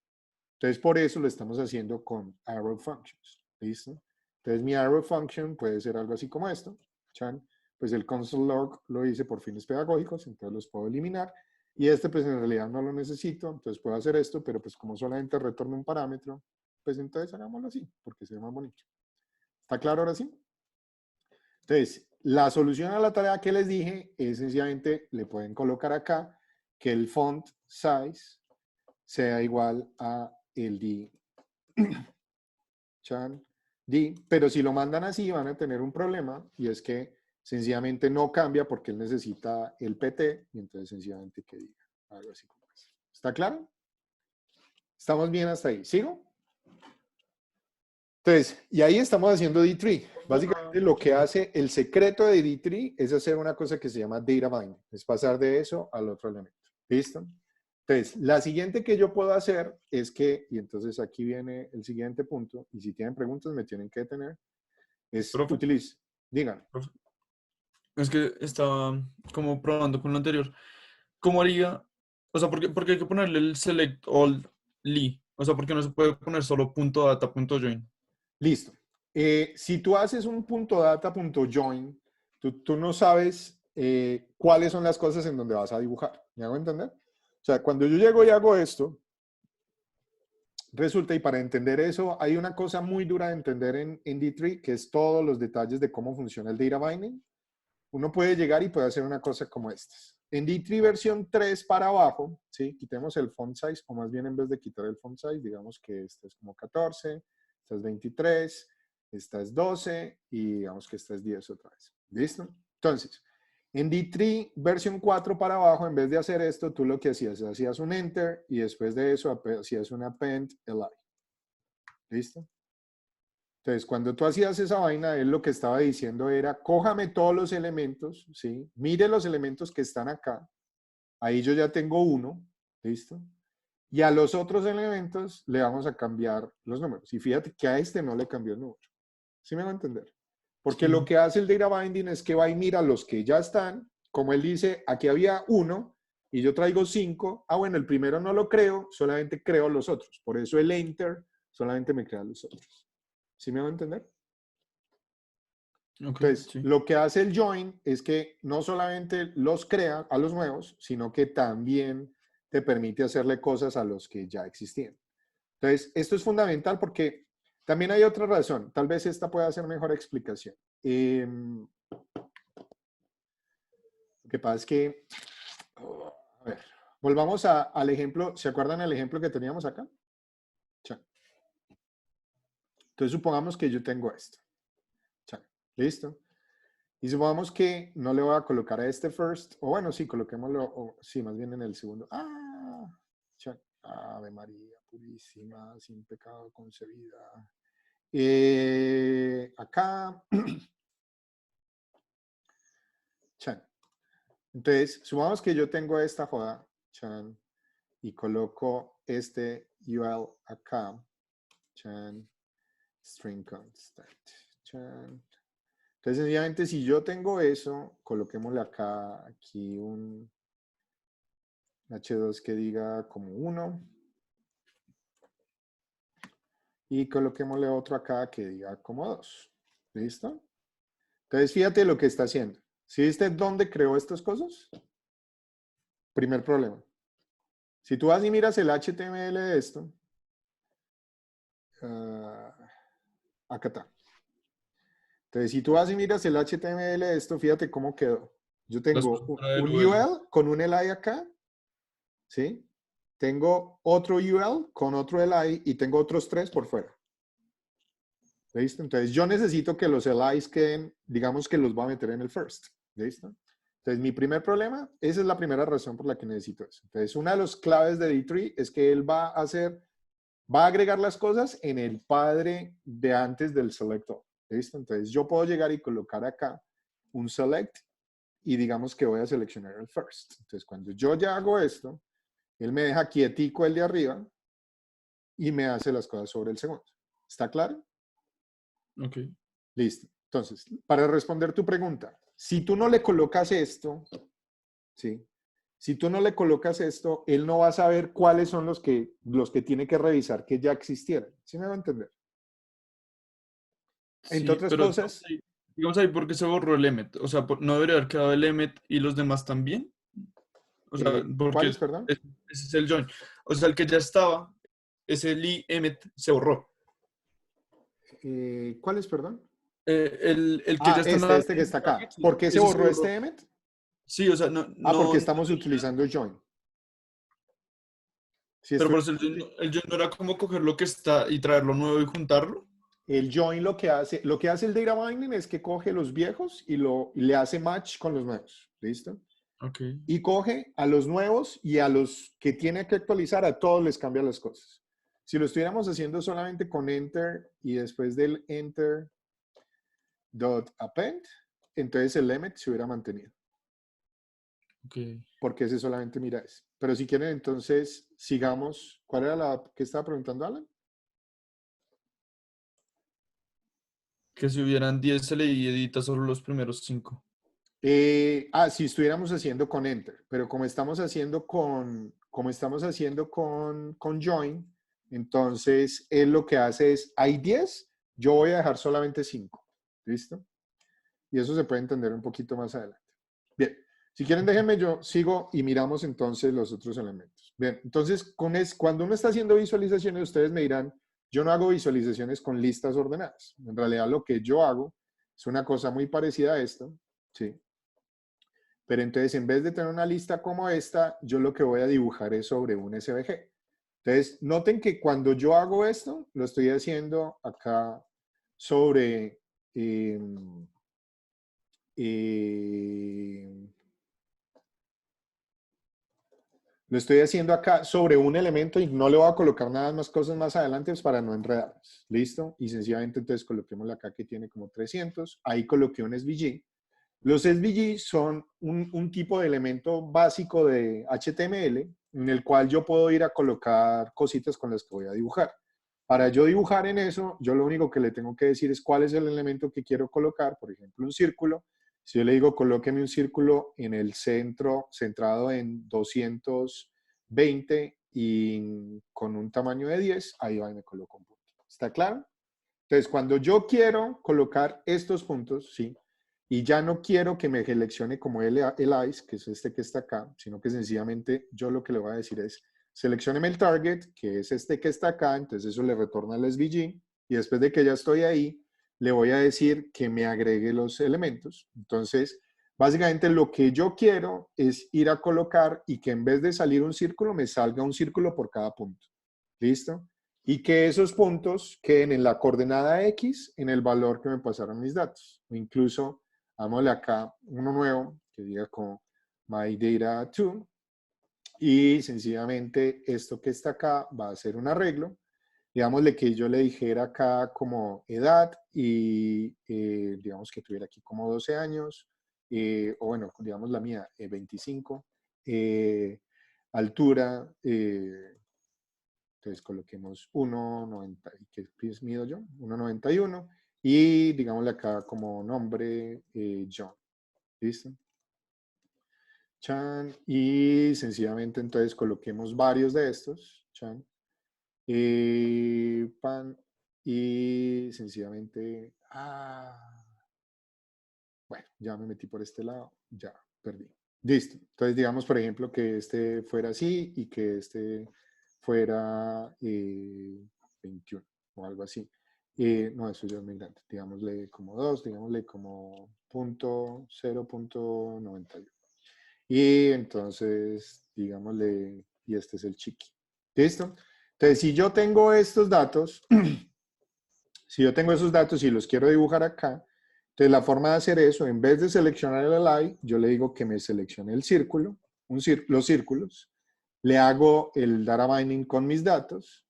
Entonces, por eso lo estamos haciendo con arrow functions. ¿Listo? Entonces, mi arrow function puede ser algo así como esto. ¿Chan? Pues el console log lo hice por fines pedagógicos, entonces los puedo eliminar. Y este, pues en realidad no lo necesito, entonces puedo hacer esto, pero pues como solamente retorno un parámetro, pues entonces hagámoslo así, porque se ve más bonito. ¿Está claro ahora sí? Entonces, la solución a la tarea que les dije es sencillamente, le pueden colocar acá que el font size sea igual a el D. Chan, D, pero si lo mandan así van a tener un problema y es que sencillamente no cambia porque él necesita el PT y entonces sencillamente que diga algo así como eso. ¿Está claro? ¿Estamos bien hasta ahí? ¿Sigo? Entonces, y ahí estamos haciendo D3. Básicamente lo que hace el secreto de D3 es hacer una cosa que se llama data binding. Es pasar de eso al otro elemento. ¿Listo? Entonces, la siguiente que yo puedo hacer es que, y entonces aquí viene el siguiente punto, y si tienen preguntas me tienen que detener, es Profe. utilice. Digan. Es que estaba como probando con lo anterior. ¿Cómo haría? O sea, porque hay que ponerle el select all li. O sea, porque no se puede poner solo punto data, punto join. Listo. Si tú haces un punto data, punto join, tú no sabes cuáles son las cosas en donde vas a dibujar. ¿Me hago entender? O sea, cuando yo llego y hago esto, resulta, y para entender eso, hay una cosa muy dura de entender en D3, que es todos los detalles de cómo funciona el data binding. Uno puede llegar y puede hacer una cosa como esta. En D3 versión 3 para abajo, ¿sí? Quitemos el font size, o más bien en vez de quitar el font size, digamos que esta es como 14, esta es 23, esta es 12 y digamos que esta es 10 otra vez. ¿Listo? Entonces, en D3 versión 4 para abajo, en vez de hacer esto, tú lo que hacías un enter y después de eso hacías un append li. ¿Listo? Entonces, cuando tú hacías esa vaina, él lo que estaba diciendo era, cójame todos los elementos, ¿sí? Mire los elementos que están acá. Ahí yo ya tengo uno, ¿listo? Y a los otros elementos le vamos a cambiar los números. Y fíjate que a este no le cambió el número. ¿Sí me va a entender? Porque Sí. lo que hace el data binding es que va y mira los que ya están. Como él dice, aquí había uno y yo traigo 5. Ah, bueno, el primero no lo creo, solamente creo los otros. Por eso el enter solamente me crea los otros. ¿Sí me va a entender? Ok, Entonces, sí. lo que hace el join es que no solamente los crea a los nuevos, sino que también te permite hacerle cosas a los que ya existían. Entonces, esto es fundamental porque también hay otra razón. Tal vez esta pueda ser mejor explicación. Lo que pasa es que, a ver, volvamos al ejemplo. ¿Se acuerdan el ejemplo que teníamos acá? Entonces, supongamos que yo tengo esto. ¿Listo? Y supongamos que no le voy a colocar a este first, o bueno, sí, coloquémoslo, o, sí, más bien en el segundo. Ave María purísima, sin pecado concebida. Acá, chan. Entonces, supongamos que yo tengo esta joda, chan, y coloco este UL acá, chan, string constant, chan. Entonces, sencillamente, si yo tengo eso, coloquémosle acá, aquí un H2 que diga como 1. Y coloquémosle otro acá que diga como 2. ¿Listo? Entonces, fíjate lo que está haciendo. ¿Sí viste dónde creó estas cosas? Primer problema. Si tú vas y miras el HTML de esto, acá está. Entonces, si tú vas y miras el HTML de esto, fíjate cómo quedó. Yo tengo un UL con un LI acá, ¿sí? Tengo otro UL con otro LI y tengo otros 3 por fuera. ¿Listo? Entonces, yo necesito que los LIs queden, digamos que los voy a meter en el first. ¿Listo? Entonces, mi primer problema, esa es la primera razón por la que necesito eso. Entonces, una de las claves de D3 es que él va a agregar las cosas en el padre de antes del select all. ¿Listo? Entonces, yo puedo llegar y colocar acá un select y digamos que voy a seleccionar el first. Entonces, cuando yo ya hago esto, él me deja quietico el de arriba y me hace las cosas sobre el segundo. ¿Está claro? Ok. Listo. Entonces, para responder tu pregunta, si tú no le colocas esto, ¿sí? Si tú no le colocas esto, él no va a saber cuáles son los que tiene que revisar que ya existieran. ¿Sí me va a entender? Entre Sí, otras pero cosas, digamos ahí por qué se borró el Emmet. O sea, ¿no debería haber quedado el Emmet y los demás también? O sea, ¿cuáles, porque perdón? ese es el join. O sea, el que ya estaba, ese li Emmet se borró. ¿Cuáles, perdón? El que ya está en la Este que está acá. target, ¿Por qué se ese se borró borró. este Emmet? Sí, o sea, no, Porque no, estamos utilizando join. Si pero esto, por eso el join no era como coger lo que está y traerlo nuevo y juntarlo. el join lo que hace el data binding es que coge los viejos y le hace match con los nuevos. ¿Listo? Ok. Y coge a los nuevos y a los que tiene que actualizar, a todos les cambia las cosas. Si lo estuviéramos haciendo solamente con enter y después del enter dot append, entonces el limit se hubiera mantenido. Ok. Porque ese solamente mira ese. Pero si quieren, entonces sigamos. ¿Cuál era la que estaba preguntando, Alan? Que si hubieran 10 se le edita solo los primeros 5. Si estuviéramos haciendo con enter, pero como estamos haciendo con join, entonces él lo que hace es, hay 10, yo voy a dejar solamente 5. ¿Listo? Y eso se puede entender un poquito más adelante. Bien, si quieren déjenme, yo sigo y miramos entonces los otros elementos. Bien, entonces cuando uno está haciendo visualizaciones, ustedes me dirán, yo no hago visualizaciones con listas ordenadas. En realidad lo que yo hago es una cosa muy parecida a esto, ¿sí? Pero entonces, en vez de tener una lista como esta, yo lo que voy a dibujar es sobre un SVG. Entonces, noten que cuando yo hago esto, lo estoy haciendo acá sobre... lo estoy haciendo acá sobre un elemento y no le voy a colocar nada más cosas más adelante pues, para no enredarnos. ¿Listo? Y sencillamente entonces coloquémosle acá que tiene como 300. Ahí coloqué un SVG. Los SVG son un tipo de elemento básico de HTML en el cual yo puedo ir a colocar cositas con las que voy a dibujar. Para yo dibujar en eso, yo lo único que le tengo que decir es cuál es el elemento que quiero colocar, por ejemplo, un círculo. Si yo le digo colóqueme un círculo en el centro, centrado en 220 y con un tamaño de 10, ahí va y me coloco un punto. ¿Está claro? Entonces, cuando yo quiero colocar estos puntos, ¿sí? Y ya no quiero que me seleccione como el ICE, que es este que está acá, sino que sencillamente yo lo que le voy a decir es, seleccióneme el target, que es este que está acá, entonces eso le retorna el SVG, y después de que ya estoy ahí, le voy a decir que me agregue los elementos. Entonces, básicamente lo que yo quiero es ir a colocar y que en vez de salir un círculo, me salga un círculo por cada punto. ¿Listo? Y que esos puntos queden en la coordenada X en el valor que me pasaron mis datos. O incluso, hagámosle acá uno nuevo que diga como mydata2 y sencillamente esto que está acá va a ser un arreglo. Digámosle que yo le dijera acá como edad y digamos que tuviera aquí como 12 años, o bueno, digamos la mía, 25, altura, entonces coloquemos 1,90, ¿qué mido yo? 1,91 y digámosle acá como nombre John. ¿Listo? Chan, y sencillamente entonces coloquemos varios de estos. Chan. Pan, y sencillamente, bueno, ya me metí por este lado, ya perdí. Listo. Entonces digamos, por ejemplo, que este fuera así y que este fuera 21 o algo así. No, eso ya es muy grande. Digámosle como 2, digámosle como 0.91. Y entonces, digámosle, y este es el chiqui. ¿Listo? Entonces, si yo tengo estos datos, si yo tengo esos datos y los quiero dibujar acá, entonces la forma de hacer eso, en vez de seleccionar el ally, yo le digo que me seleccione el círculo, los círculos, le hago el data binding con mis datos,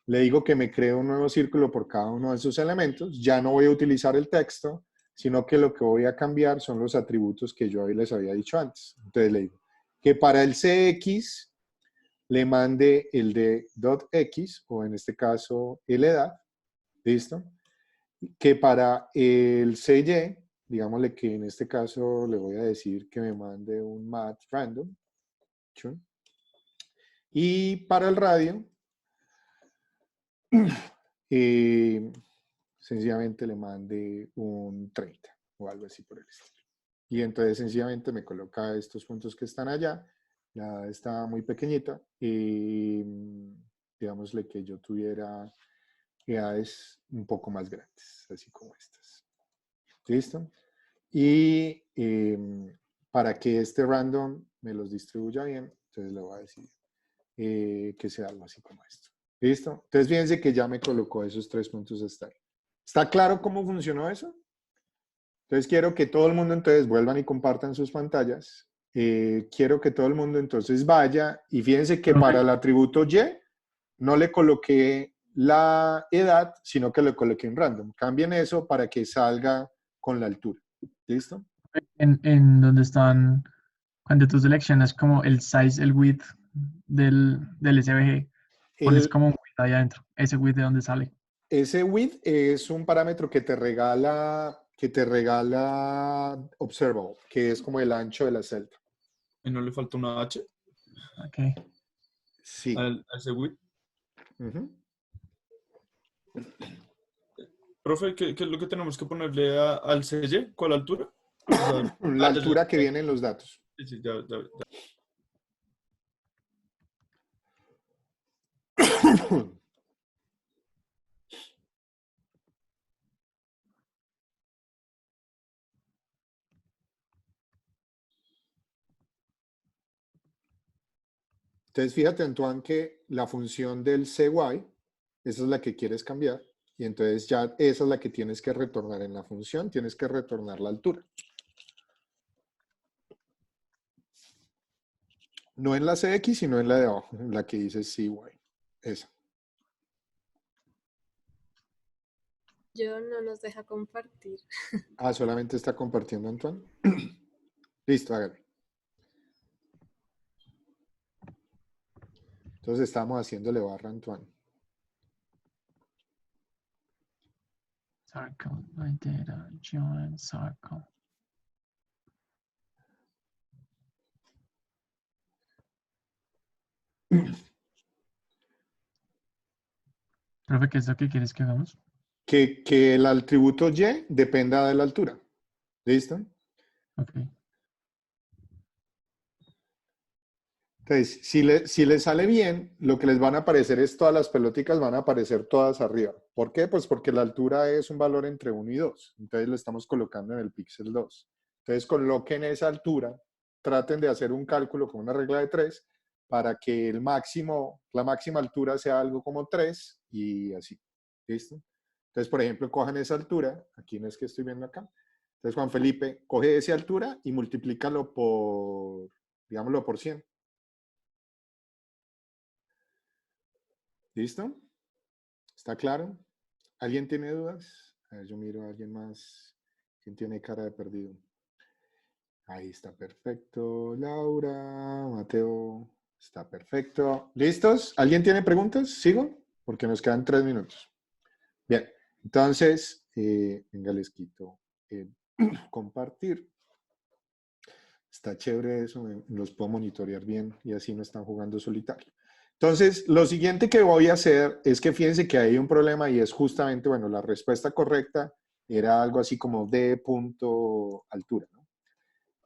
le digo que me cree un nuevo círculo por cada uno de esos elementos, ya no voy a utilizar el texto, sino que lo que voy a cambiar son los atributos que yo les había dicho antes. Entonces le digo que para el CX le mande el de .x, o en este caso el edad, ¿listo? Que para el CY, digámosle que en este caso le voy a decir que me mande un mat random. Y para el radio, sencillamente le mande un 30 o algo así por el estilo. Y entonces sencillamente me coloca estos puntos que están allá. Ya está muy pequeñita y digámosle que yo tuviera edades un poco más grandes, así como estas. ¿Listo? Y para que este random me los distribuya bien, entonces le voy a decir que sea algo así como esto. ¿Listo? Entonces fíjense que ya me colocó esos 3 puntos hasta ahí. ¿Está claro cómo funcionó eso? Entonces quiero que todo el mundo entonces vuelvan y compartan sus pantallas quiero que todo el mundo entonces vaya y fíjense que Profe. para el atributo Y no le coloqué la edad, sino que le coloqué un random. Cambien eso para que salga con la altura. ¿Listo? En donde están, cuando tú seleccionas como el size, el width del SVG, pones El, como un width ahí adentro. Ese width de dónde sale. ese width es un parámetro que te regala Observable, que es como el ancho de la celda. ¿Y no le falta una H Ok. Sí. a ese width? Ujú. Profe, ¿qué es lo que tenemos que ponerle al CY? ¿Cuál altura? O sea, La ya, altura que viene en los datos. sí, sí, ya. Entonces, fíjate, Antoine, que la función del CY, esa es la que quieres cambiar, y entonces ya esa es la que tienes que retornar en la función, tienes que retornar la altura. No en la CX, sino en la de abajo, en la que dice CY. Esa. Yo no nos deja compartir. Ah, solamente está compartiendo Antoine. Listo, hágale. Entonces estamos haciéndole barra a Antoine. Circle, my data, join circle. Profe, ¿qué es lo que quieres que hagamos? Que el atributo Y dependa de la altura. ¿Listo? Ok. Entonces, si le sale bien, lo que les van a aparecer es todas las peloticas van a aparecer todas arriba. ¿Por qué? Pues porque la altura es un valor entre 1 y 2. Entonces lo estamos colocando en el píxel 2. Entonces coloquen esa altura, traten de hacer un cálculo con una regla de 3 para que la máxima altura sea algo como 3 y así. ¿Listo? Entonces, por ejemplo, cojan esa altura, aquí no es que estoy viendo acá. Entonces, Juan Felipe, coge esa altura y multiplícalo por, digámoslo, por 100. ¿Listo? ¿Está claro? ¿Alguien tiene dudas? A ver, yo miro a alguien más. ¿Quién tiene cara de perdido? Ahí está perfecto. Laura, Mateo, está perfecto. ¿Listos? ¿Alguien tiene preguntas? ¿Sigo? Porque nos quedan 3 minutos. Bien, entonces, venga, les quito compartir. Está chévere eso, los puedo monitorear bien y así no están jugando solitario. Entonces, lo siguiente que voy a hacer es que fíjense que hay un problema y es justamente, bueno, la respuesta correcta era algo así como D punto altura, ¿no?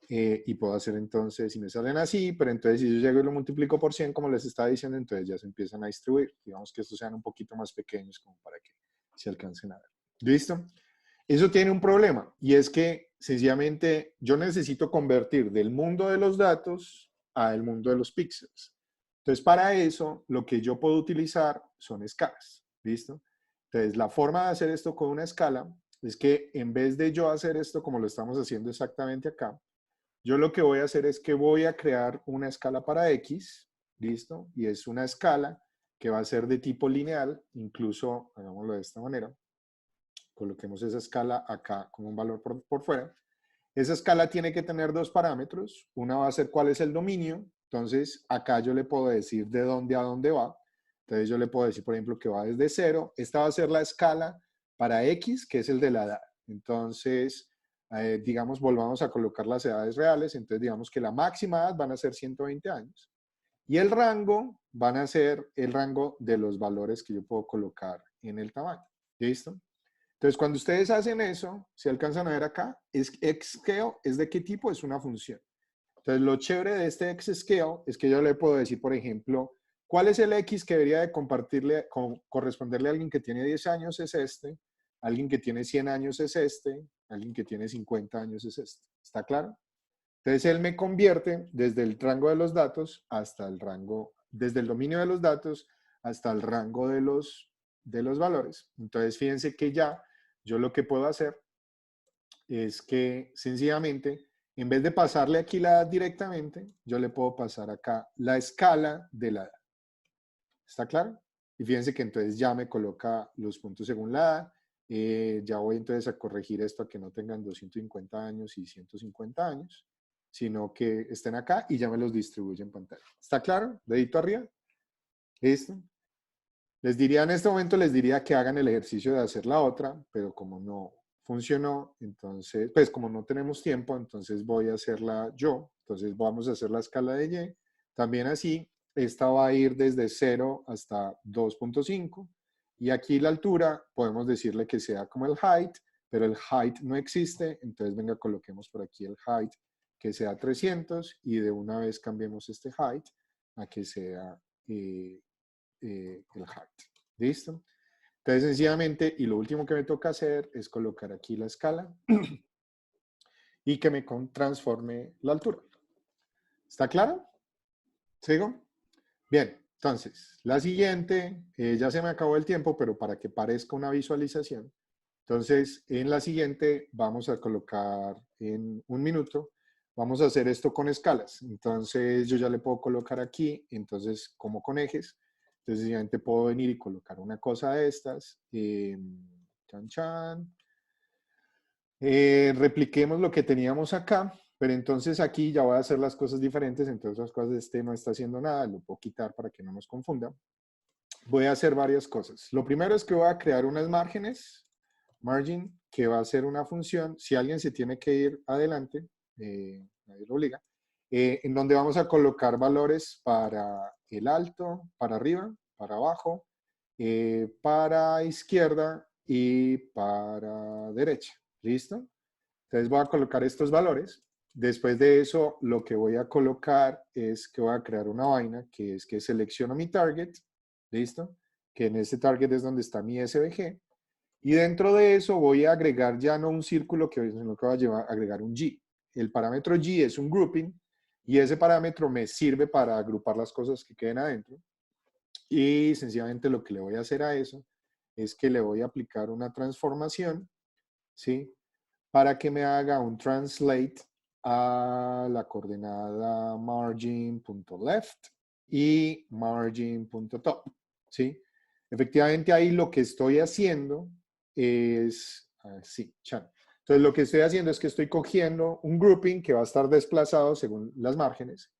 Y puedo hacer entonces, si me salen así, pero entonces si yo llego y lo multiplico por 100, como les estaba diciendo, entonces ya se empiezan a distribuir. Digamos que estos sean un poquito más pequeños como para que se alcancen a ver. ¿Listo? Eso tiene un problema y es que sencillamente yo necesito convertir del mundo de los datos al mundo de los píxeles. Entonces, para eso, lo que yo puedo utilizar son escalas. ¿Listo? Entonces, la forma de hacer esto con una escala es que en vez de yo hacer esto como lo estamos haciendo exactamente acá, yo lo que voy a hacer es que voy a crear una escala para X, ¿listo? Y es una escala que va a ser de tipo lineal, incluso, hagámoslo de esta manera, coloquemos esa escala acá con un valor por fuera. Esa escala tiene que tener 2 parámetros. Una va a ser cuál es el dominio. Entonces, acá yo le puedo decir de dónde a dónde va. Entonces, yo le puedo decir, por ejemplo, que va desde 0. Esta va a ser la escala para X, que es el de la edad. Entonces, digamos, volvamos a colocar las edades reales. Entonces, digamos que la máxima edad van a ser 120 años. Y el rango van a ser el rango de los valores que yo puedo colocar en el tamaño. ¿Listo? Entonces, cuando ustedes hacen eso, si alcanzan a ver acá, xScale es de qué tipo, es una función. Entonces, lo chévere de este xScale es que yo le puedo decir, por ejemplo, ¿cuál es el x que debería de corresponderle a alguien que tiene 10 años? Es este. Alguien que tiene 100 años es este. Alguien que tiene 50 años es este. ¿Está claro? Entonces, él me convierte desde el rango de los datos hasta el rango, desde el dominio de los datos hasta el rango de los valores. Entonces, fíjense que ya yo lo que puedo hacer es que sencillamente En vez de pasarle aquí la edad directamente, yo le puedo pasar acá la escala de la edad. ¿Está claro? Y fíjense que entonces ya me coloca los puntos según la edad. Ya voy entonces a corregir esto a que no tengan 250 años y 150 años, sino que estén acá y ya me los distribuye en pantalla. ¿Está claro? Dedito arriba. ¿Listo? Les diría en este momento, les diría que hagan el ejercicio de hacer la otra, pero como no funcionó, entonces, pues como no tenemos tiempo, entonces voy a hacerla yo. Entonces vamos a hacer la escala de Y. También así, esta va a ir desde 0 hasta 2.5. Y aquí la altura, podemos decirle que sea como el height, pero el height no existe. Entonces, venga, coloquemos por aquí el height, que sea 300, y de una vez cambiemos este height a que sea el height. ¿Listo? Entonces, sencillamente, y lo último que me toca hacer es colocar aquí la escala y que me transforme la altura. ¿Está claro? ¿Sigo? Bien, entonces, la siguiente, ya se me acabó el tiempo, pero para que parezca una visualización, entonces, en la siguiente vamos a colocar en 1 minuto, vamos a hacer esto con escalas. Entonces, yo ya le puedo colocar aquí, entonces, como con ejes. Entonces, sencillamente puedo venir y colocar una cosa de estas. Chan, chan. Repliquemos lo que teníamos acá, pero entonces aquí ya voy a hacer las cosas diferentes. Entonces, las cosas este no está haciendo nada, lo puedo quitar para que no nos confunda. Voy a hacer varias cosas. Lo primero es que voy a crear unas márgenes, margin, que va a ser una función. Si alguien se tiene que ir adelante, nadie lo obliga, en donde vamos a colocar valores para el alto, para arriba, para abajo, para izquierda y para derecha. ¿Listo? Entonces voy a colocar estos valores. Después de eso, lo que voy a colocar es que voy a crear una vaina, que es que selecciono mi target. ¿Listo? Que en este target es donde está mi SVG. Y dentro de eso voy a agregar ya no un círculo, sino que voy a agregar un G. El parámetro G es un grouping y ese parámetro me sirve para agrupar las cosas que queden adentro. Y sencillamente lo que le voy a hacer a eso es que le voy a aplicar una transformación, ¿sí? Para que me haga un translate a la coordenada margin.left y margin.top, ¿sí? Efectivamente ahí lo que estoy haciendo es, sí, chan. Entonces lo que estoy haciendo es que estoy cogiendo un grouping que va a estar desplazado según las márgenes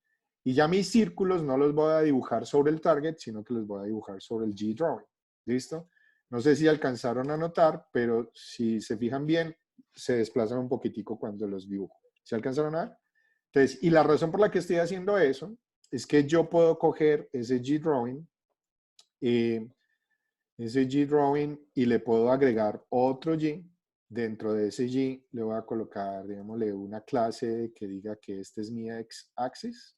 y ya mis círculos no los voy a dibujar sobre el target, sino que los voy a dibujar sobre el G-drawing. ¿Listo? No sé si alcanzaron a notar, pero si se fijan bien, se desplazan un poquitico cuando los dibujo. ¿Se alcanzaron a ver? Entonces, y la razón por la que estoy haciendo eso es que yo puedo coger ese G-drawing, y le puedo agregar otro G. Dentro de ese G le voy a colocar, digámosle, una clase que diga que este es mi X-axis.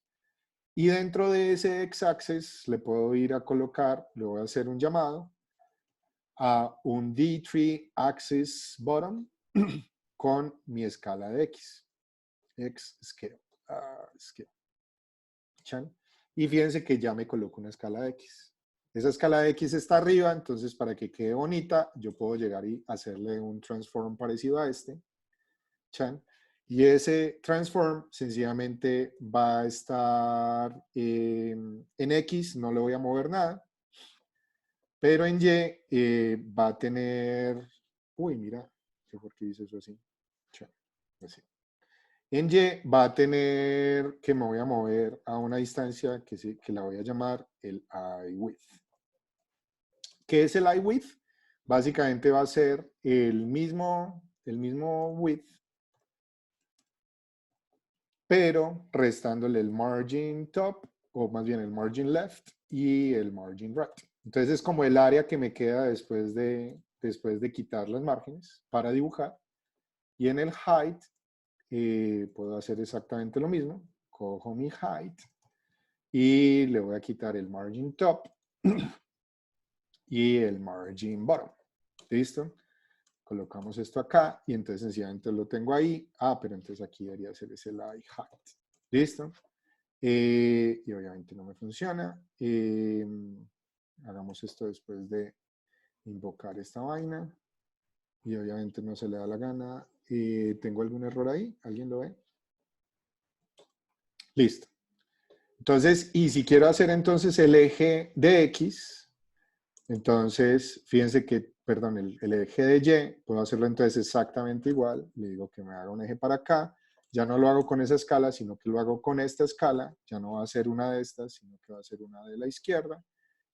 Y dentro de ese X-axis le puedo ir a colocar, le voy a hacer un llamado a un D3 axis bottom con mi escala de X. X scale. Scale. Y fíjense que ya me coloco una escala de X. Esa escala de X está arriba, entonces para que quede bonita, yo puedo llegar y hacerle un transform parecido a este. Chan. Y ese transform sencillamente va a estar en X, no le voy a mover nada. Pero en Y va a tener, uy, mira, ¿por qué dice eso así? Así. En Y va a tener que me voy a mover a una distancia que la voy a llamar el eye width. ¿Qué es el eye width? Básicamente va a ser el mismo width, pero restándole el margin top, o más bien el margin left y el margin right. Entonces es como el área que me queda después de quitar las márgenes para dibujar. Y en el height puedo hacer exactamente lo mismo. Cojo mi height y le voy a quitar el margin top y el margin bottom. ¿Listo? Colocamos esto acá y entonces sencillamente lo tengo ahí. Pero entonces aquí debería ser ese line height. ¿Listo? Y obviamente no me funciona. Hagamos esto después de invocar esta vaina. Y obviamente no se le da la gana. ¿Tengo algún error ahí? ¿Alguien lo ve? Listo. Entonces, y si quiero hacer entonces el eje de X, entonces, fíjense que, perdón, el eje de Y, puedo hacerlo entonces exactamente igual. Le digo que me haga un eje para acá. Ya no lo hago con esa escala, sino que lo hago con esta escala. Ya no va a ser una de estas, sino que va a ser una de la izquierda.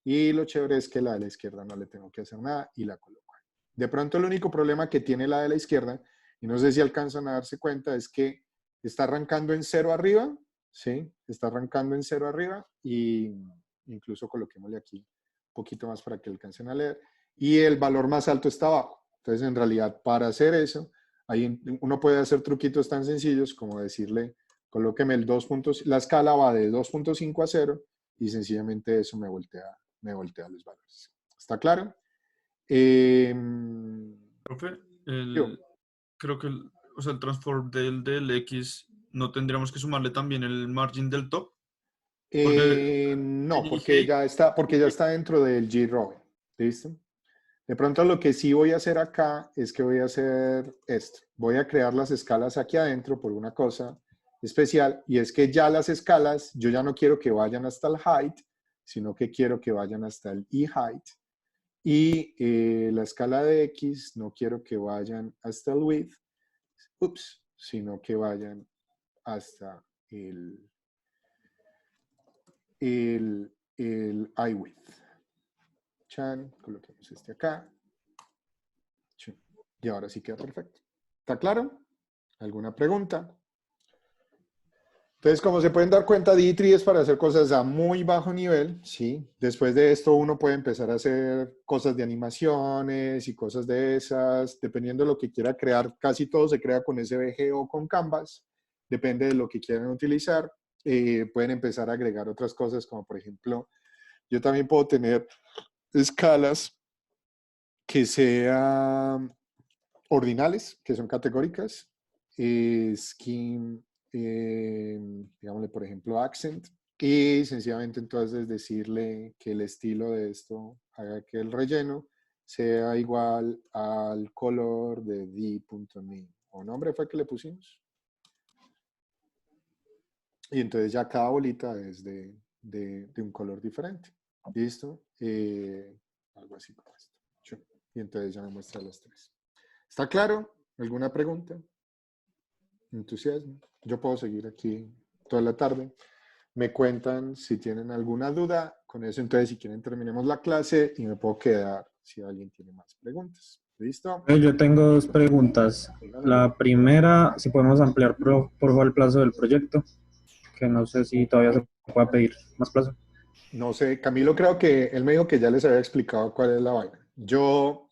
Y lo chévere es que la de la izquierda no le tengo que hacer nada y la coloco ahí. De pronto el único problema que tiene la de la izquierda, y no sé si alcanzan a darse cuenta, es que está arrancando en 0 arriba, ¿sí? Está arrancando en 0 arriba y incluso coloquémosle aquí un poquito más para que alcancen a leer. Y el valor más alto está abajo. Entonces, en realidad, para hacer eso, uno puede hacer truquitos tan sencillos como decirle, colóqueme el 2 puntos, la escala va de 2.5 a 0 y sencillamente eso me voltea los valores. ¿Está claro? Profe, Yo. creo que o sea, el transform del X, ¿no tendríamos que sumarle también el margin del top? No, porque ya está dentro del G-Robin. ¿Listo? De pronto lo que sí voy a hacer acá es que voy a hacer esto. Voy a crear las escalas aquí adentro por una cosa especial, y es que ya las escalas, yo ya no quiero que vayan hasta el height, sino que quiero que vayan hasta el e-height. Y la escala de X no quiero que vayan hasta el width, sino que vayan hasta el I-width. Chan, coloquemos este acá. Y ahora sí queda perfecto. ¿Está claro? ¿Alguna pregunta? Entonces, como se pueden dar cuenta, D3 es para hacer cosas a muy bajo nivel, ¿sí? Después de esto uno puede empezar a hacer cosas de animaciones y cosas de esas, dependiendo de lo que quiera crear. Casi todo se crea con SVG o con Canvas, depende de lo que quieran utilizar. Pueden empezar a agregar otras cosas, como por ejemplo, yo también puedo tener escalas que sean ordinales, que son categóricas, scheme, digámosle por ejemplo accent, y sencillamente entonces decirle que el estilo de esto haga que el relleno sea igual al color de d.name, o nombre fue que le pusimos. Y entonces ya cada bolita es de un color diferente. ¿Listo? Algo así como esto. Y entonces ya me muestra las tres. ¿Está claro? ¿Alguna pregunta? ¿Entusiasmo? Yo puedo seguir aquí toda la tarde. Me cuentan si tienen alguna duda. Con eso, entonces, si quieren, terminemos la clase y me puedo quedar si alguien tiene más preguntas. ¿Listo? Yo tengo dos preguntas. La primera, si podemos ampliar por favor el plazo del proyecto, que no sé si todavía se puede pedir más plazo. No sé, Camilo, creo que él me dijo que ya les había explicado cuál es la vaina. Yo,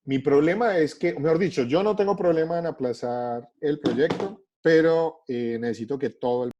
mi problema es que, mejor dicho, yo no tengo problema en aplazar el proyecto, pero necesito que todo el